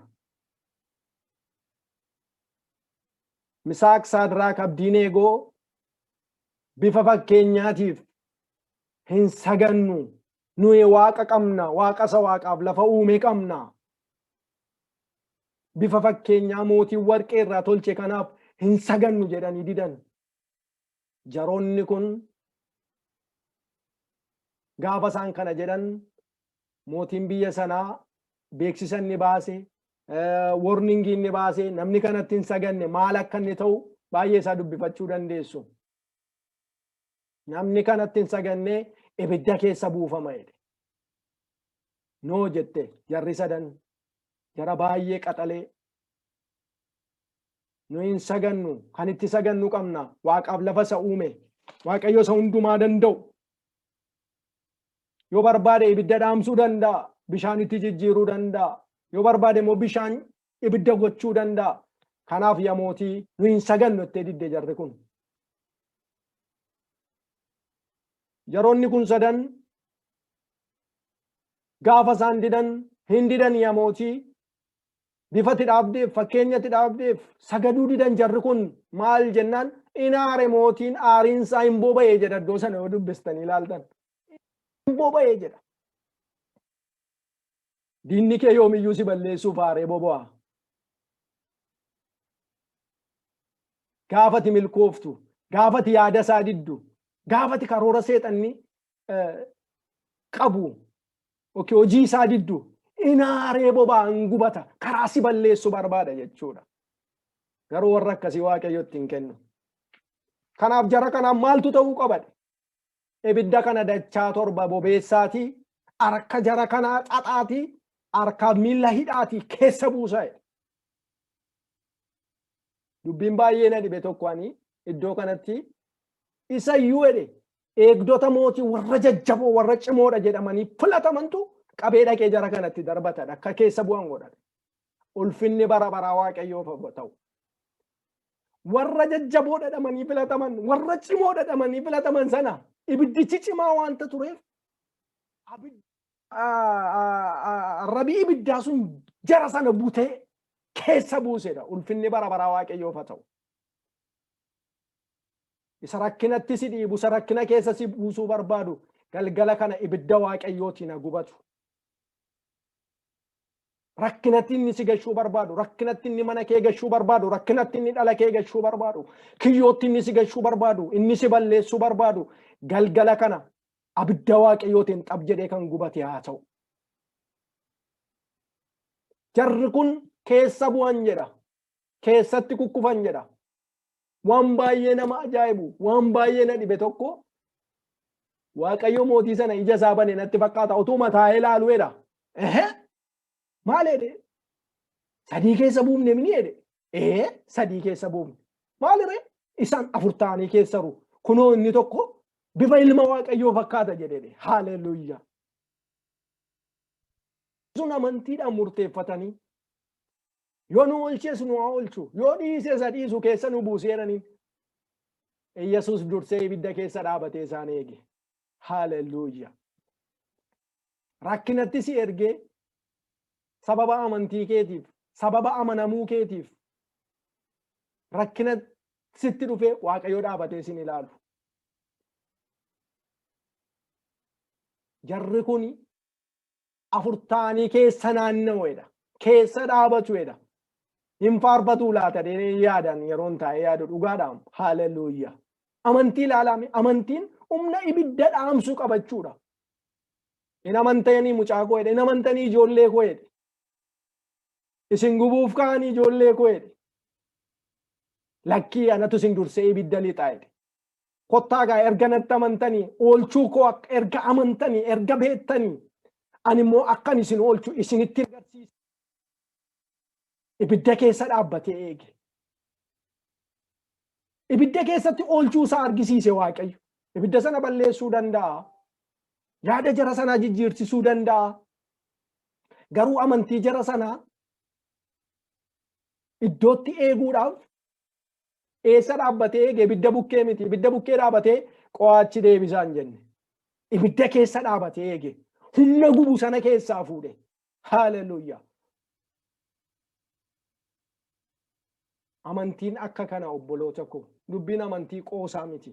Misaaq Saadraak Abdiineegoo bifa fakkeenyaatiif hin sagannu. Nuyi waaqa qabna, waaqa isa waaqaaf lafa uume qabna. Bifa fakkeenyaa mootiin warqee irraa tolche kanaaf hin sagannu jedhanii didan. Jaroonni kun gaafa isaan kana jedhan mootiin biyya sanaa beeksisan ni baase, warningii ni baase, namni kanatti hin saganne maal akka inni ta'u baay'ee isaa dubbifachuu dandeessu. Namni kanatti hin saganne ibidda keessa buufama jedhe. Noo jette jarri sadan jara baay'ee qaxalee. Nu hin sagannu kan itti sagannu qabna waaqaaf lafa isa uume Waaqayyo isa hundumaa danda'u. Yoo barbaade ibidda dhaamsuu danda'a. Bishaan itti jijjiiruu danda'a. Yoo barbaade immoo bishaan ibidda gochuu danda'a. Kanaaf yaa mootii nu hin sagannu itti didde jarri kun. Jaroonni kun sadan gaafa isaan didan hin didan yaa mootii bifati dhaabdeef fakkeenyatti dhaabdeef sagaduu didan jarri kun maal jennaan inaare mootiin aariinsaa hin boba'ee jedha iddoo sana yoo dubbistanii ilaaltan. Hin boba'ee jedha. Diinni kee yoomiyyuu si balleessuuf aaree boba'a. Gaafati milkooftu, gaafati yaada isaa diddu, gaafati karoora seexanni qabu, hojii isaa diddu, inaaree boba'an gubata, karaa si balleessu barbaada jechuudha. Garuu warra akkasii Waaqayyotti hin kennu. Kanaaf jara kanaan maaltu ta'uu qaba? Ibidda kana dachaa 7 bobeessaatii, harka jara kanaa xaxaatii, harkaaf miila hidhaatii keessa buusaa. Dubbiin baay'ee na dhibe tokkoanii iddoo kanatti isa iyyuu jedhe eegdota mootii warra jajjaboo warra cimoodha jedhamanii filatamantu qabee dhaqee jara kanatti darbatan akka keessa bu'an godhan. Ulfinni bara baraa Waaqayyoof ta'u. Warra jajjaboo jedhamanii filataman warra cimoo jedhamanii filataman sana ibiddichi cimaa wanta tureef rabii ibiddaa sun jara sana butee keessa buusedha. Ulfinni bara baraa Waaqayyoof haa ta'u. Isa rakkinatti si dhiibu, isa rakkina keessa si buusuu barbaadu galgala kana ibidda Waaqayyootiin haa gubatu. Rakkinatti inni si gashuu barbaadu, rakkinatti inni mana kee gashuu barbaadu, rakkinatti inni dhala kee gashuu barbaadu, kiyyootti inni si gashuu barbaadu, inni si balleessuu barbaadu galgala kana abidda Waaqayyootiin xab jedhee kan gubate haa ta'u. Jarri kun keessa bu'an jedha. Keessatti kukkufan jedha. Waan baay'ee nama ajaa'ibu, waan baay'ee na dhibe tokko Waaqayyo mootii sana ija isaa bane natti fakkaata. Utuma taa'ee ilaalu jedha. Maal jedhe? Sadii keessa buufne mini jedhe. Sadii keessa buufne. Maal jedhe? Isaan afur ta'anii keessa jiru. Kunoo inni tokko bifa ilma Waaqayyoo fakkaata jedhe. Haaleluyyaa. Sun amantiidhaan murteeffatanii yoo nu oolches nu haa oolchu, yoo dhiise isa dhiisu keessa nu buuseeraniin Yesuus dursee ibidda keessa dhaabatee isaan eege. Haaleluyyaa. Rakkinatti si ergee sababa amantii keetiif, sababa amanamuu keetiif rakkina sitti dhufee Waaqayyoo dhaabatee sin ilaalu. Jarri kuni afur ta'anii keessa naanna'uudha. Keessa dhaabatuudha. Hin faarfatu laata deemee yaadan yeroon taa'ee yaadu dhugaadhaan. Haaleluyyaa. Amantii ilaalame. Amantiin humna ibidda dhaamsuu qabachuudha. Hin amantanii mucaa koo jedhe. Hin amantanii ijoollee koo jedhe. Isin gubuuf ka'anii ijoollee koo jedhe. Lakkii anatu isin dursee ibidda lixaa jedhe. Kottaa gaa erga natti amantanii oolchuu koo erga amantanii erga beektanii ani immoo akkan isin oolchu isinitti agarsiisa. Ibidda keessa dhaabbatee eege. Ibidda keessatti oolchuu isaa argisiise Waaqayyo. Ibidda sana balleessuu danda'a. Yaada jara sanaa jijjiirsisuu danda'a. Garuu amantii jara sanaa iddootti eeguudhaaf eessa dhaabbatee eege? Ibidda bukkee miti. Ibidda bukkee dhaabatee qo'aachi deebisaan jenne. Ibidda keessa dhaabatee eege. Humna gubu sana keessaa fuudhe. Haaleluyyaa. Amantiin akka kana obboloota koo. Dubbiin amantii qoosaa miti.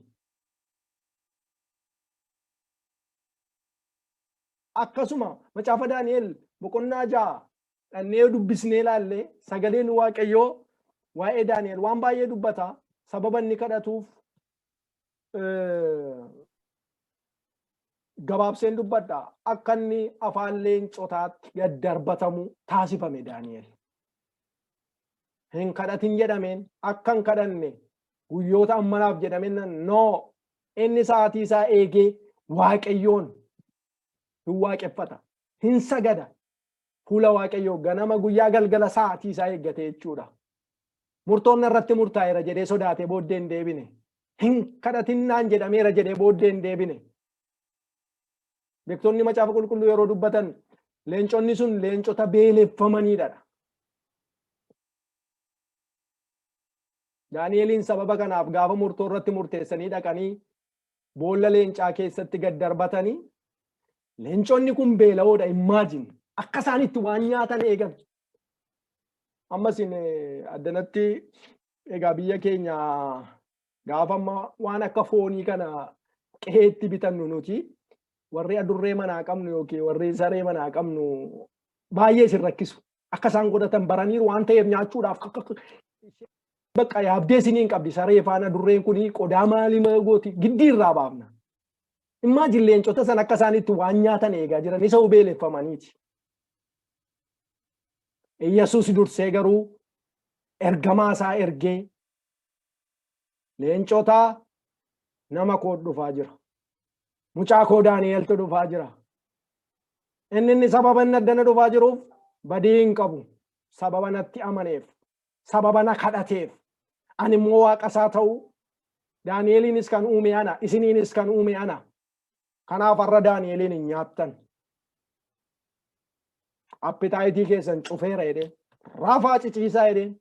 Akkasuma macaafa Daani'el boqonnaa 6 dhannee dubbisnee ilaalle sagaleen Waaqayyoo waa'ee Daani'el waan baay'ee dubbata. Sababa inni kadhatuuf gabaabseen dubbadha. Akka inni afaan leencotaatti gad darbatamu taasifame Daani'el. Hin kadhatin jedhameen akka hin kadhanne guyyoota ammanaaf jedhameen noo inni sa'aatii isaa eegee Waaqayyoon hin waaqeffata. Hin sagada. Fuula Waaqayyoo ganama guyyaa galgala sa'aatii isaa eeggate jechuudha. Murtoonni irratti murtaa'eera jedhee sodaatee booddee hin deebine. Hin kadhatinnaan jedhameera jedhee booddee hin deebine. Beektonni macaafa qulqulluu yeroo dubbatan leenconni sun leencota beeleffamaniidha. Daani'eliin sababa kanaaf gaafa murtoo irratti murteessanii dhaqanii boolla leencaa keessatti gad darbatanii leenconni kun beela'oodha. Imaajin akka isaanitti waan nyaatan eegan. Ammas addanatti egaa biyya keenya gaafa waan akka foonii kana qe'eetti bitannu nuti warri adurree manaa qabnu yookiin warri saree manaa qabnu baay'ee isin rakkisu. Akka isaan godhatan baraniiru waan ta'eef nyaachuudhaaf bakka yaabdee isiniin qabdi. Saree faana adurreen kun qodaa maalii gooti giddii irraa baafna. Imaajin leencota san akka isaanitti waan nyaatan eegaa jiran isa beeleffamaniiti. Yesuus dursee garuu ergamaa isaa ergee leencota nama koo dhufaa jira. Mucaa koo Daani'eltu dhufaa jira. Inni sababa inni addana dhufaa jiruuf badii hin qabu. Sababa natti amaneef, sababa na kadhateef, ani immoo waaqa isaa ta'uu Daani'eliinis kan uume ana, isiniinis kan uume ana. Kanaaf har'a Daani'eliin hin nyaattan. Appitaayitii keessan cufeera jedheen. Rafaa ciciisaa jedheen.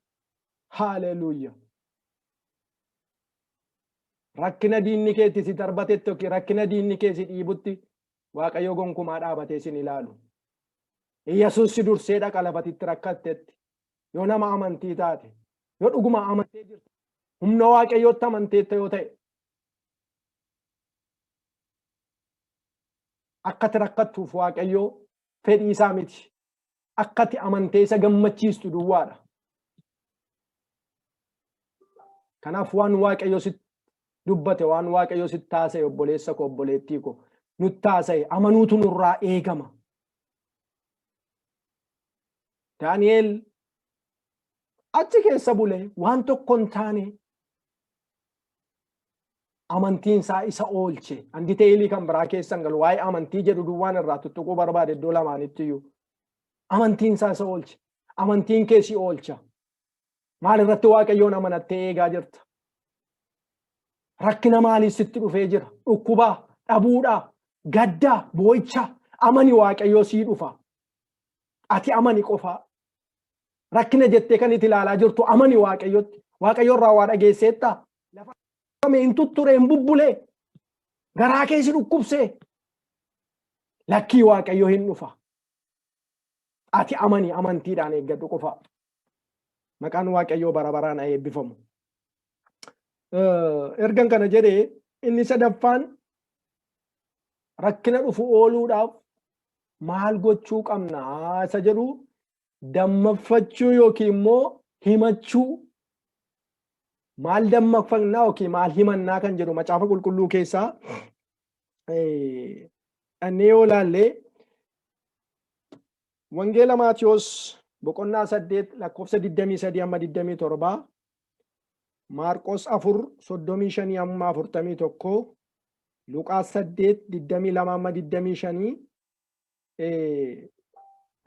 Haaleluyyaa. Rakkina diinni keetti si darbatetti yookiin rakkina diinni kee si dhiibutti Waaqayyo gonkumaa dhaabatee sin ilaalu. Yesuus si dursee dhaqa lafatitti rakkattetti. Yoo nama amantii taate, yoo dhuguma amantee jirtu, humna Waaqayyootti amanteetta yoo ta'e, akkati rakkattuuf Waaqayyoo fedhii isaa miti. Akkati amantee isa gammachiistu duwwaadha. Kanaaf waan Waaqayyo sitti dubbate, waan Waaqayyo sitti taasise obboleessa koo obboleettii koo nutti taasise amanuutu nurraa eegama. Daani'eel achi keessa bulee waan tokko hin taane amantiin isaa isa oolche. Andi teelii kan biraa keessan galu waa'ee amantii jedhu duwwaan irraa tuttuquu barbaade iddoo lamaanitti iyyuu. Amantiin isaa isa oolche. Amantiin kee si oolcha. Maal irratti Waaqayyoon amanattee eegaa jirta? Rakkina maalii sitti dhufee jira? Dhukkubaa, dhabuudhaa, gaddaa, boo'icha. Amani Waaqayyoo sii dhufa. Ati amani qofaa. Rakkina jettee kan itti ilaalaa jirtu amani Waaqayyotti. Waaqayyo irraa waa dhageesseettaa? Lafa hin tutturee hin bubbulee. Garaa kee si dhukkubsee. Lakkii Waaqayyo hin dhufa. Ati amani amantiidhaan eeggadhu qofaa. Maqaan Waaqayyoo bara baraan haa eebbifamu. Ergan kana jedhee inni sadaffaan rakkina dhufu ooluudhaaf maal gochuu qabna isa jedhu dammaffachuu yookiin immoo himachuu. Maal dammaqfannaa yookiin maal himannaa kan jedhu Macaafa Qulqulluu keessaa dhannee yoo ilaalle Wangeela Maatiyos boqonnaa 8 lakkoofsa 23 amma 27, Maarqos 4:35 amma 41, Luqaas 8:22 amma 25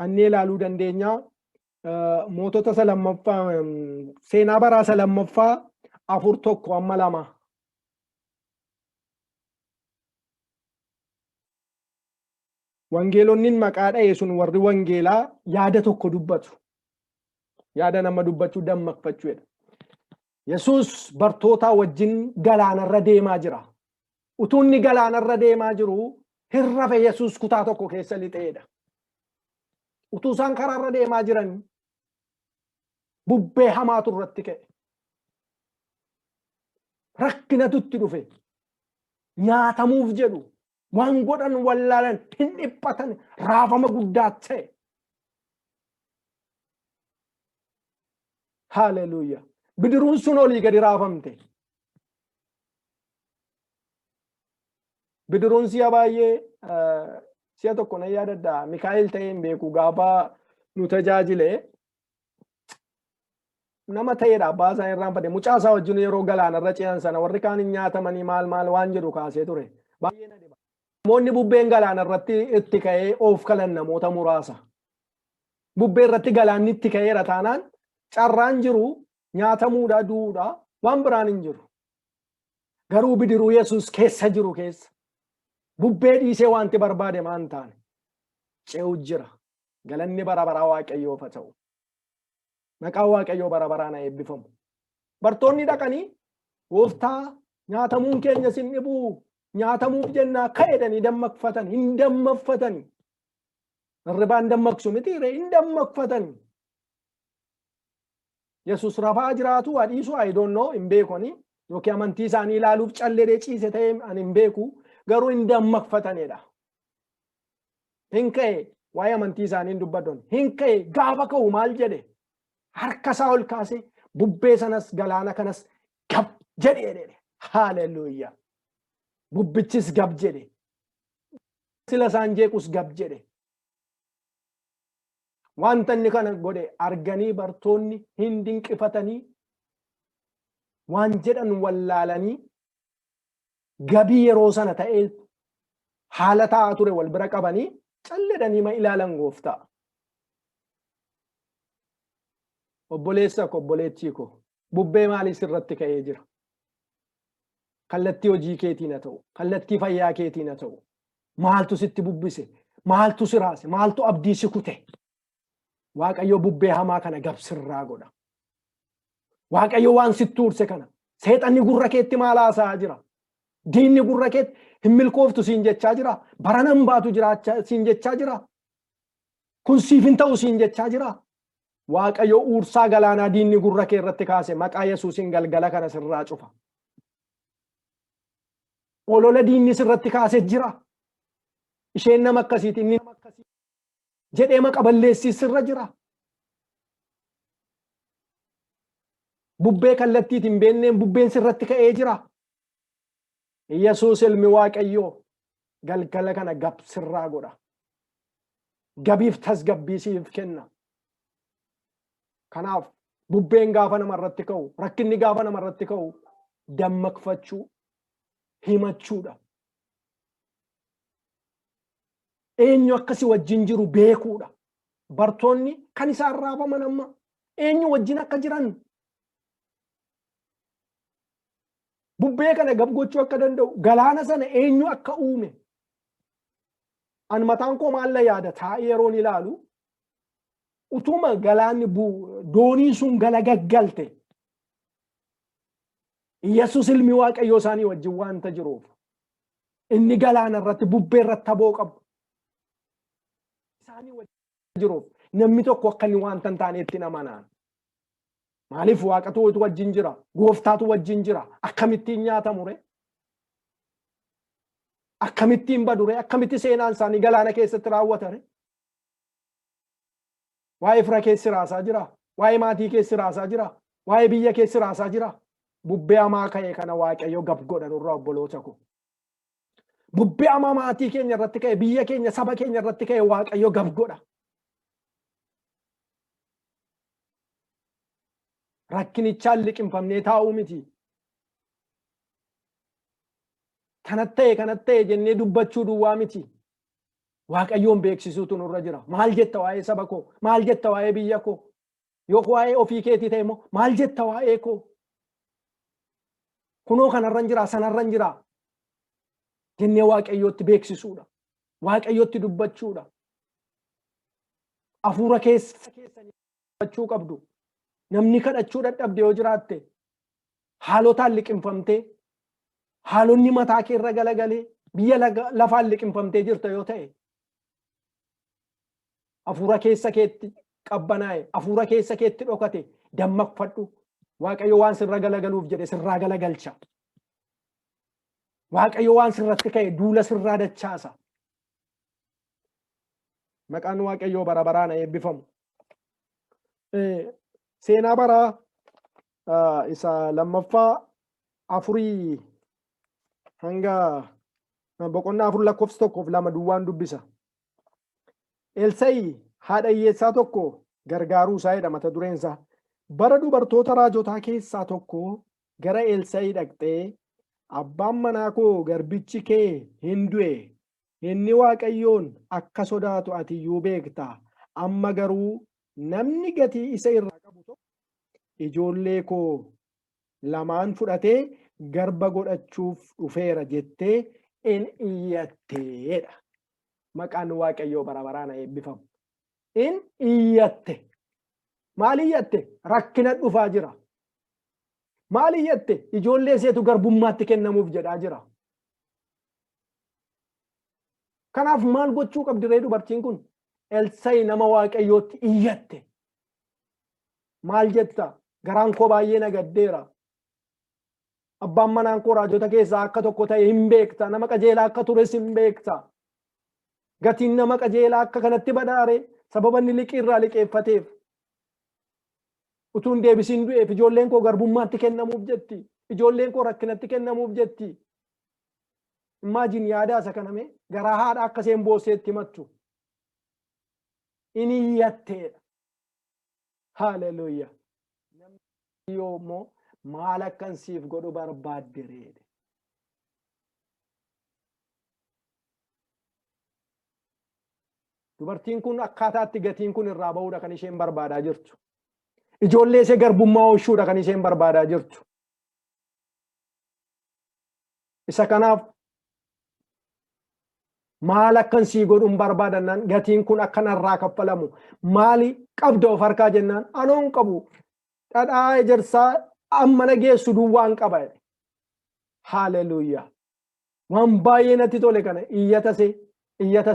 annee ilaaluu dandeenya. Mootota isa lammaffaa seenaa baraa isa lammaffaa 4:1 amma 2. Wangeelonni maqaa dha'e sun warri wangeelaa yaada tokko dubbatu. Yaada nama dubbachuu dammaqfachuudha. Yesuus bartoota wajjin galaanarra deemaa jira. Utuu inni galaanarra deemaa jiru hirrafe Yesuus kutaa tokko keessa lixeedha. Utuu isaan karaarra deemaa jiran bubbee hamaatu irratti ka'e. Rakkinatu itti dhufe. Nyaatamuuf jedhu. Waan godhan wallaalan hin dhiphatan raafama guddaa ta'e. Haleluuyaa. Bidiruun sun olii gadi raafamte. Bidiruun si'a baay'ee si'a tokko na yaadadha. Mikaa'el ta'ee hin beeku gaafa nu tajaajile. Nama ta'eedha abbaa isaa irraanfate. Mucaa isaa wajjin yeroo galaanarra ce'an sana warri kaan hin nyaatamanii maal waan jedhu kaasee ture. Baay'ee na dhiba. Namoonni bubbeen galaana irratti itti ka'ee of kalan namoota muraasa. Bubbee irratti galaanni itti ka'eera taanaan carraan jiru nyaatamuudha du'uudha waan biraan hin jiru. Garuu bidiruu Yesuus keessa jiru keessa bubbee dhiisee wanti barbaade maan taane ce'u jira. Galanni bara baraa Waaqayyoof haa ta'u. Maqaan Waaqayyoo bara baraan haa eebbifamu. Bartoonni dhaqanii gooftaa nyaatamuun keenya sin dhibuu. Nyaatamuuf jennaa ka'edhanii dammaqfatan hin dammaqfatani. Hirribaan dammaqsu mitiire hin dammaqfatani. Yesuus rafaa jiraatu adiisu I don't know hin beekoni yookiin amantii isaanii ilaaluuf callee ciise ta'e ani hin beeku garuu hin dammaqfatanidha. Hin ka'e waa'ee amantii isaanii hin dubbadon. Hin ka'e gaafa ka'u maal jedhe harka isaa ol kaasee bubbee sanas galaana kanas gab jedhe. Haleluuyaa. Bubbichis gab jedhe. Sila isaan jeequs gab jedhe. Wanta inni kana godhe arganii bartoonni hin dinqifatanii waan jedhan wallaalanii gabii yeroo sana ta'ee haala taa'aa ture wal bira qabanii calledhanii ma ilaalan gooftaa. Obboleessa ko obboleettii ko bubbee maalii sirratti ka'ee jira? Kallattii hojii keetiin haa ta'u, kallattii fayyaa keetiin haa ta'u, maaltu sitti bubbise, maaltu siraase, maaltu abdii si kute? Waaqayyo bubbee hamaa kana gabsirraa godha. Waaqayyo waan sitti uurse kana seexanni gurra keetti maal haasa'aa jira? Diinni gurra keetti hin milkooftu siin jechaa jira. Baranan baatu jiraachaa siin jechaa jira. Kun siif hin ta'u siin jechaa jira. Waaqayyo uursaa galaanaa diinni gurra kee irratti kaase maqaa Yesuusiin galgala kana sirraa cufa. Olola diinni sirratti kaase jira. Isheen nama akkasiiti inni nama akkasiiti jedhee maqa balleessii sirra jira. Bubbee kallattiitiin beenneen bubbeen sirratti ka'ee jira. Yesuus ilmi Waaqayyoo galgala kana gab sirraa godha. Gabiif tasgabbii siif kenna. Kanaaf bubbeen gaafa namarratti ka'u, rakkinni gaafa namarratti ka'u dammaqfachuu, himachuudha. Eenyu akkasi wajjin jiru beekuudha. Bartoonni kan isaan raafaman amma eenyu wajjin akka jiran bubbee kana gab gochuu akka danda'u galaana sana eenyu akka uume. An mataan koo maal yaada taa'ee yeroon ilaalu utuma galaanni doonii sun galagaggalte Yesuus ilmi Waaqayyoo isaanii wajjin waanta jiruuf inni galaana irratti bubbee irratti taboo qabu. Isaanii wajjin jiruuf namni tokko akka inni waanta hin taane itti amanaan. Maaliif Waaqatu wajjin jira? Gooftaatu wajjin jira. Akkamittiin nyaatamu ree? Akkamittiin badure? Akkamitti seenaan isaanii galaana keessatti raawwatare? Waa'ee fira keessi raasaa jira. Waa'ee maatii keessi raasaa jira. Waa'ee biyya keessi raasaa jira. Bubbee hamaa ka'e kana Waaqayyo gab godha nurraa obboloota ko. Bubbee hamaa maatii keenya irratti ka'e, biyya keenya, saba keenya irratti ka'e Waaqayyo gab godha. Rakkinichaan liqinfamnee taa'uu miti. Kanat ta'e jennee dubbachuu duwwaa miti. Waaqayyoon beeksisuutu nurra jira. Maal jetta waa'ee saba koo? Maal jetta waa'ee biyya koo? Yoo waa'ee ofii keetii ta'e immoo maal jetta waa'ee koo? Kunoo kanarran jira, sanarran jira. Jennee Waaqayyootti beeksisuudha. Waaqayyootti dubbachuudha. Hafuura keessanii dubbachuu qabdu. Namni kadhachuu dadhabde yoo jiraatte haalotaan liqinfamtee haalonni mataa kee irra galagalee biyya lafaan liqinfamtee jirta yoo ta'e hafuura keessa keetti qabbanaa'e hafuura keessa keetti dhokate dammaqfadhu. Waaqayyo waan sirra galagaluuf jedhe sirraa galagalcha. Waaqayyo waan sirratti ka'e duula sirraa dachaasa. Maqaan Waaqayyoo bara baraan eebbifamu. Seenaa bara isa lammaffaa afurii hanga boqonnaa afur lakkoofsa tokkoof lama duwwaan dubbisa. Elsaa'i haadha hiyyeessaa tokko gargaaruu isaa jedha mata dureen isaa. Bara dubartoota raajotaa keessaa tokko gara Elsaa'i dhaqxee abbaan manaa koo garbichi kee hin du'e inni Waaqayyoon akka sodaatu ati iyyuu beekta. Amma garuu namni gatii isa irraa qabu tokko ijoollee koo lamaan fudhatee garba godhachuuf dhufeera jettee in iyyatteedha. Maqaan Waaqayyoo bara baraan eebbifamu. In iyyatte. Maal iyyatte? Rakkina dhufaa jira. Maal iyyatte? Ijoollee iseetu garbummaatti kennamuuf jedhaa jira. Kanaaf maal gochuu qabdi ree dubartiin kun? Elsaa'i nama Waaqayyootti iyyatte. Maal jetta? Garaan koo baay'ee na gaddeera. Abbaan manaan koo raajota keessaa akka tokko ta'e hin beekta. Nama qajeelaa akka tures hin beekta. Gatiin nama qajeelaa akka kanatti badhaare sababa inni liqii irraa liqeeffateef. Utuun deebisiin du'eef ijoolleen koo garbummaatti kennamuuf jetti. Ijoolleen koo rakkinatti kennamuuf jetti. Imaajin yaadaa isa kaname garaa haadha akka isheen boosseetti himattu. Inni iyyatteedha. Haaleluyyaa. Namni yoo immoo maal akkan siif godhu barbaadde reede. Dubartiin kun akkaataatti gatiin kun irraa ba'uudha kan isheen barbaadaa jirtu. Ijoollee ishee garbummaa oolchuudha kan isheen barbaadaa jirtu. Isa kanaaf maal akkan sii godhuun barbaadannaan gatiin kun akkanarraa kaffalamu. Maali qabda of harkaa jennaan anoon qabu dhadhaa ejersaa amma na geessu duwwaan qaba. Haaleluyyaa. Waan baay'ee natti tole kana iyyata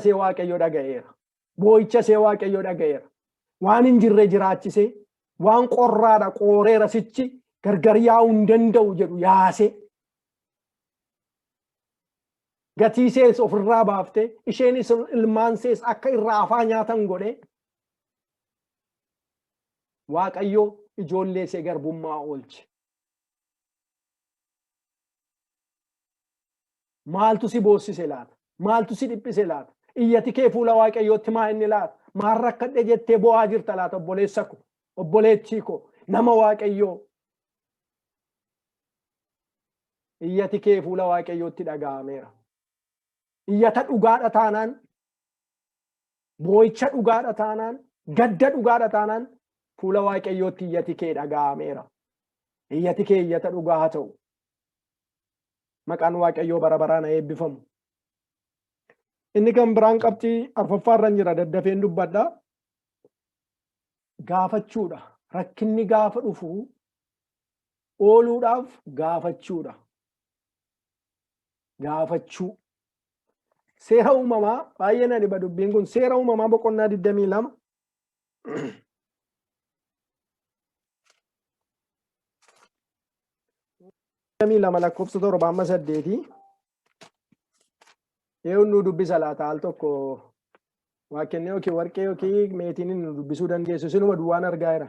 see Waaqayyo dhaga'eera. Boo'icha see Waaqayyo dhaga'eera. Waan hin jirre jiraachise waan qorraadha qooreera sichi gargar yaa'uu hin danda'u jedhu yaase. Gatii sees ofirraa baafte isheenis ilmaan sees akka irraa afaa nyaatan godhe. Waaqayyo ijoollee see garbummaa oolche. Maaltu si boossise laata? Maaltu si dhiphise laata? Iyyati kee fuula Waaqayyootti maa inni laata? Maal rakkadhe jettee bo'aa jirta laata obboleessa ko? Obboleettii ko? Nama Waaqayyoo. Iyyati kee fuula Waaqayyootti dhaga'ameera. Iyyata dhugaadha taanaan, boo'icha dhugaadha taanaan, gadda dhugaadha taanaan fuula Waaqayyootti iyyati kee dhaga'ameera. Iyyati kee iyyata dhugaa haa ta'u. Maqaan Waaqayyoo bara baraan haa eebbifamu. Inni kan biraan qabxii arfaffaarra jira daddafeen dubbadha. Gaafachuudha. Rakkinni gaafa dhufu ooluudhaaf gaafachuudha. Gaafachuu. Seera uumamaa baay'ee na dhiba dubbiin kun seera uumamaa boqonnaa 22. Lama lakkoofsa 7 Eeyyuu nu dubbisa laata al tokko waa kennee yookiin warqee yookiin meetiin nu dubbisuu dandeessu sinuma duwwaan argaa jira.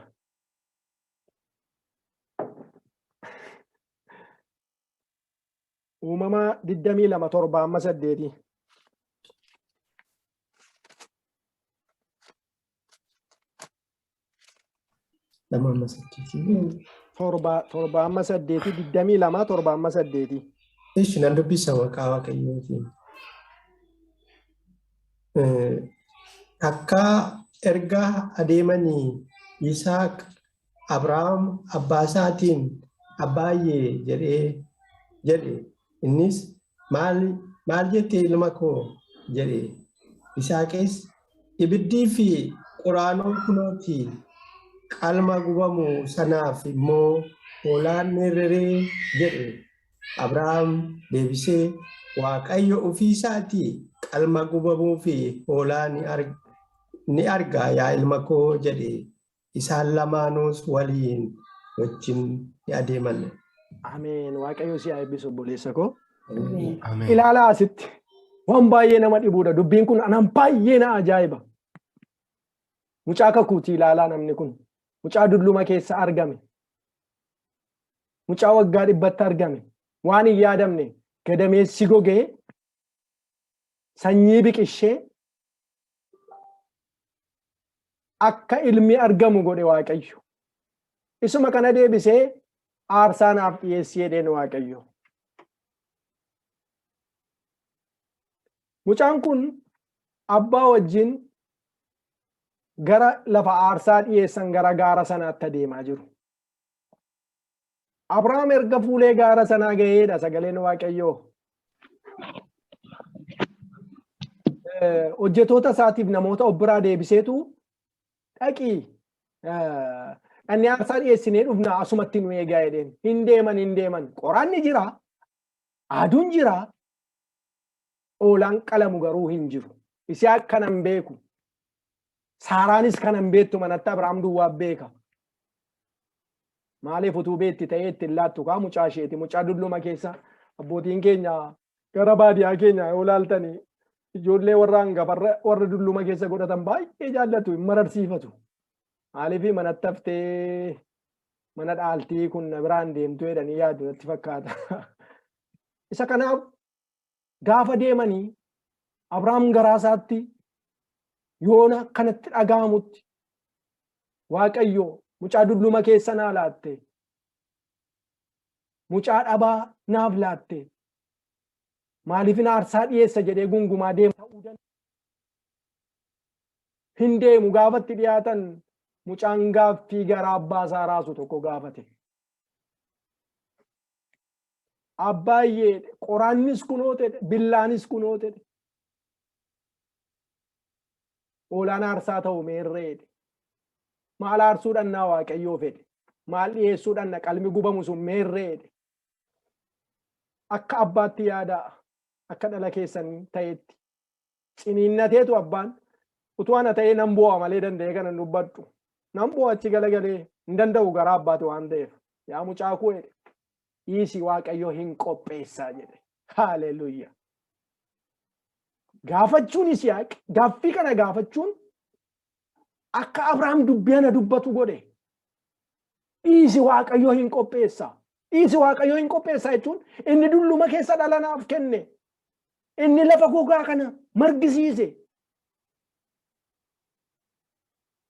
Uumamaa 22:7. Torba amma 22:7. Ishi nan dubbisa maqaa Waaqayyootiin. Akka erga adeemanii Yisaaq Abrahaam abbaa isaatiin abbaayyee jedhe innis maal jettee ilma koo jedhe. Yisaaqis ibiddii fi qoraanoo kunooti qalma gubamu sanaaf immoo hoolaan meerree jedhe. Abrahaam deebisee Waaqayyo ofii isaatii qalma gubamuu fi hoolaa ni argaa yaa ilma koo jedhe. Isaan lamaanuus waliin wajjin ni adeeman. Ameen. Waaqayyo si haa eebbisu obboleessa koo. Ilaalaa asitti waan baay'ee nama dhibuudha. Dubbiin kun anaan baay'ee na ajaa'iba. Mucaa kakuutii ilaalaa namni kun. Mucaa dulluma keessa argame. Mucaa waggaa 100 argame. Waan hin yaadamne gadameessi gogee sanyii biqishee akka ilmi argamu godhe Waaqayyo. Isuma kana deebisee aarsaa naaf dhiyeessii jedheen Waaqayyo. Mucaan kun abbaa wajjin gara lafa aarsaa dhiyeessan gara gaara sanaatti adeemaa jiru. Abrahaam erga fuulee gaara sanaa ga'eedha sagaleen Waaqayyoo. Hojjetoota isaatiif namoota obbiraa deebiseetu dhaqii inni aarsaa dhiyeessinee dhufna asumatti nu eegaa jedheen. Hin deeman qoraanni jira, aduun jira, hoolaan qalamu garuu hin jiru. Isii akkanan beeku. Saaraanis kanan beektu manatti Abrahaam duwwaa beeka. Maaliif utuu beetti ta'ee ittiin laattu kaa mucaa isheeti. Mucaa dulluma keessa abbootiin keenya gara baadiyyaa keenya yoo laaltanii ijoollee warra hangafa warra dulluma keessa godhatan baay'ee jaallatu hin mararsiifatu. Maaliif manatti haftee mana dhaaltii kun na biraan deemtu jedhanii yaadu natti fakkaata. Isa kanaaf gaafa deemanii Abrahaam garaa isaatti yoona kanatti dhaga'amutti Waaqayyo mucaa dulluma keessa naa laatte. Mucaa dhabaa naaf laatte. Maaliifin aarsaa dhiyeessa jedhee gungumaa deema ta'uu danda'a. Hin deemu gaafatti dhiyaatan mucaan gaaffii gara abbaa isaa raasu tokko gaafate. Abbaayyee qoraannis kunoo ta'e billaanis kunoo ta'e. Hoolaan aarsaa ta'u meerreedhe. Maal aarsuudhaan na Waaqayyoo fedhe. Maal dhiyeessuudhaan na qalmi gubamu sun meerreedhe. Akka abbaatti yaadaa. akka dhala keessanii ta'etti ciniinnateetu abbaan utuu ana ta'ee nan bu'a malee danda'ee kana dubbadhu nan bu'a achi galagalee hin danda'u garaa abbaatu waan ta'eef yaa mucaa koo dhiisi Waaqayyo hin qopheessaa jedhe. Haaleluyyaa. Gaafachuun Yisihaaq gaaffii kana gaafachuun akka Abrahaam dubbii ana dubbatu godhe. Dhiisi Waaqayyo hin qopheessaa. Dhiisi Waaqayyo hin qopheessaa jechuun inni dulluma keessa dhala naaf kenne. Inni lafa gogaa kana margisiise.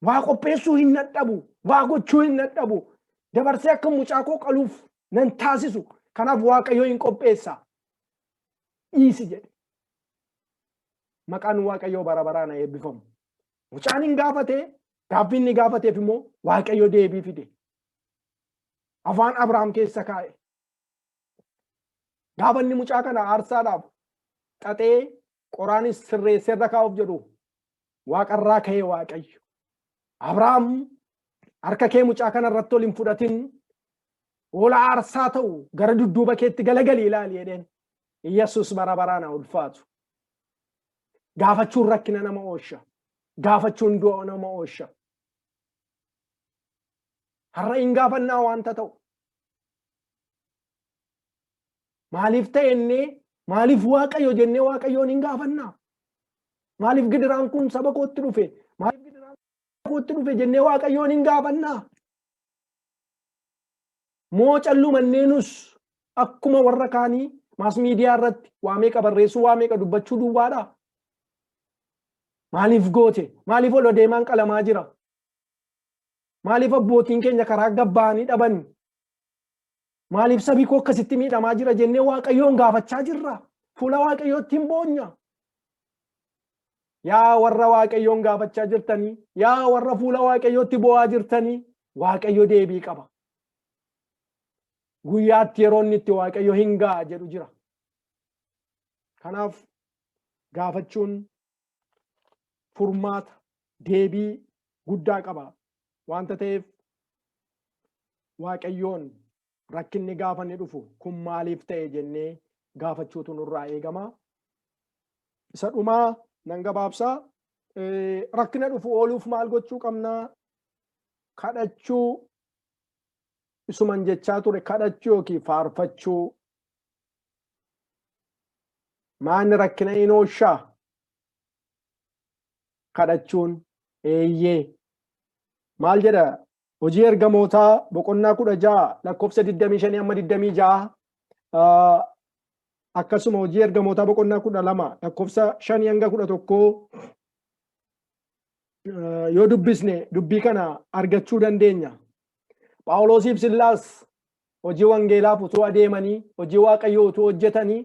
Waa qopheessuu hin dadhabu. Waa gochuu hin dadhabu. Dabarsee akka mucaa koo qaluuf nan taasisu. Kanaaf Waaqayyo hin qopheessaa. Dhiisi jedhe. Maqaan Waaqayyoo bara baraan haa eebbifamu. Mucaan hin gaafatee gaaffii inni gaafateef immoo Waaqayyo deebii fide. Afaan Abrahaam keessa kaa'e. Gaafa inni mucaa kana aarsaadhaaf xaxee qoraanis sirreessee irra kaa'uuf jedhu Waaqarraa ka'ee Waaqayyo. Abrahaam harka kee mucaa kana irratti ol hin fudhatin hoolaa aarsaa ta'u gara dudduuba keetti galagalii ilaali jedheen. Yesus bara baraan haa ulfaatu. Gaafachuun rakkina nama oolcha. Gaafachuun du'a nama oolcha. Har'a hin gaafannaa wanta ta'u. Maaliif ta'ennee maaliif Waaqayyo jennee Waaqayyoon hin gaafannaa? Maaliif gidiraan kun saba kootti dhufe? Maaliif gidiraan kootti dhufe jennee Waaqayyoon hin gaafannaa? Moo callumanneenus akkuma warra kaanii maas miidiyaa irratti waa meeqa barreessuu waa meeqa dubbachuu duwwaadha? Maaliif goote? Maaliif ol deemaan qalamaa jira? Maaliif abbootiin keenya karaa gabbaanii dhaban? Maaliif sabii koo akkasitti miidhamaa jira jennee Waaqayyoon gaafachaa jirra? Fuula Waaqayyootti hin boonya. Yaa warra Waaqayyoon gaafachaa jirtanii, yaa warra fuula Waaqayyootti boo'aa jirtanii, Waaqayyo deebii qaba. Guyyaatti yeroo inni itti Waaqayyo hin ga'a jedhu jira. Kanaaf gaafachuun furmaata deebii guddaa qaba. Wanta ta'eef Waaqayyoon rakkinni gaafa inni dhufu kun maaliif ta'e jennee gaafachuutu nurraa eegama. Isa dhumaa nan gabaabsaa. Rakkina dhufu ooluuf maal gochuu qabnaa? Kadhachuu isuman jechaa ture kadhachuu yookiin faarfachuu. Maanni rakkina hin oolchaa? Kadhachuun eeyyee. Maal jedha? Hojii ergamootaa boqonnaa 16 lakkoofsa 25 amma 26 akkasuma hojii ergamootaa boqonnaa 12 lakkoofsa 5 hanga 11 yoo dubbisne dubbii kana argachuu dandeenya. Phaawulosiif Sillaas hojii wangeelaaf utuu adeemanii hojii Waaqayyoo utuu hojjetanii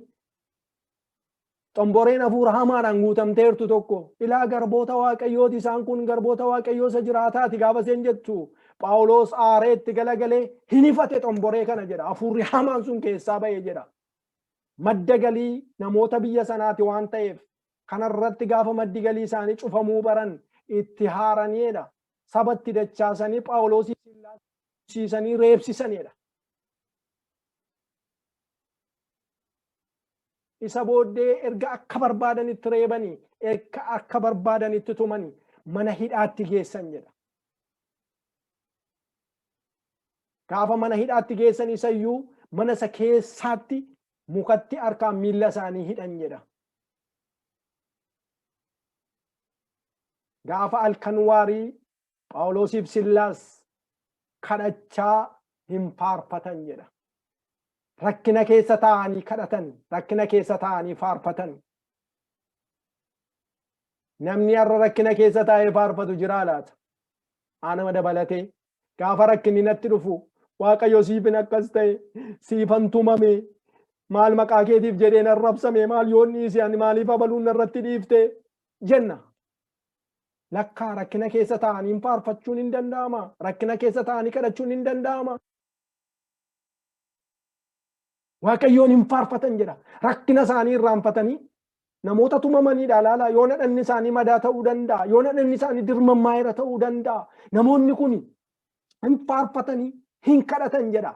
xomboreen hafuura hamaadhaan guutamteertu tokko ilaa garboota Waaqayyooti isaan kun garboota Waaqayyoo isa jiraataati gaafa seen jettu Phaawulos aareetti galagalee hin ifate xomboree kana jedha. Hafuurri hamaan sun keessaa ba'ee jedha. Madda galii namoota biyya sanaati waan ta'eef kanarratti gaafa maddi galii isaanii cufamuu baran itti haaraniidha. Sabatti dachaasanii Phaawulosii siisanii reebsisaniidha. Isa booddee erga akka barbaadanitti reebanii erga akka barbaadanitti tumanii mana hidhaatti geessan jedha. Gaafa mana hidhaatti geessan isayyuu mana isa keessaatti mukatti harkaan miilla isaanii hidhan jedha. Gaafa halkan waarii Phaawulosiif Sillaas kadhachaa hin faarfatan jedha. Rakkina keessa taa'anii kadhatan, rakkina keessa taa'anii faarfatan. Namni har'a rakkina keessa taa'ee faarfatu jiraa laata? Anama dabalatee gaafa rakkinni natti dhufu Waaqayyo siifin akkas ta'e siifan tumame maal maqaa keetiif jedheen arrabsame maal yoon dhiise ani maaliif abaluun irratti dhiifte jenna. Lakkaa rakkina keessa taa'anii faarfachuun hin danda'ama. Rakkina keessa taa'anii kadhachuun hin danda'ama. Waaqayyoon hin faarfatan jedha. Rakkina isaanii irraanfatanii namoota tumamaniidha laala. Yoo nadhanni isaanii madaa ta'uu danda'a. Yoo nadhanni isaanii dirmammaayira ta'uu danda'a. Namoonni kun hin faarfatanii hin kadhatan jedha.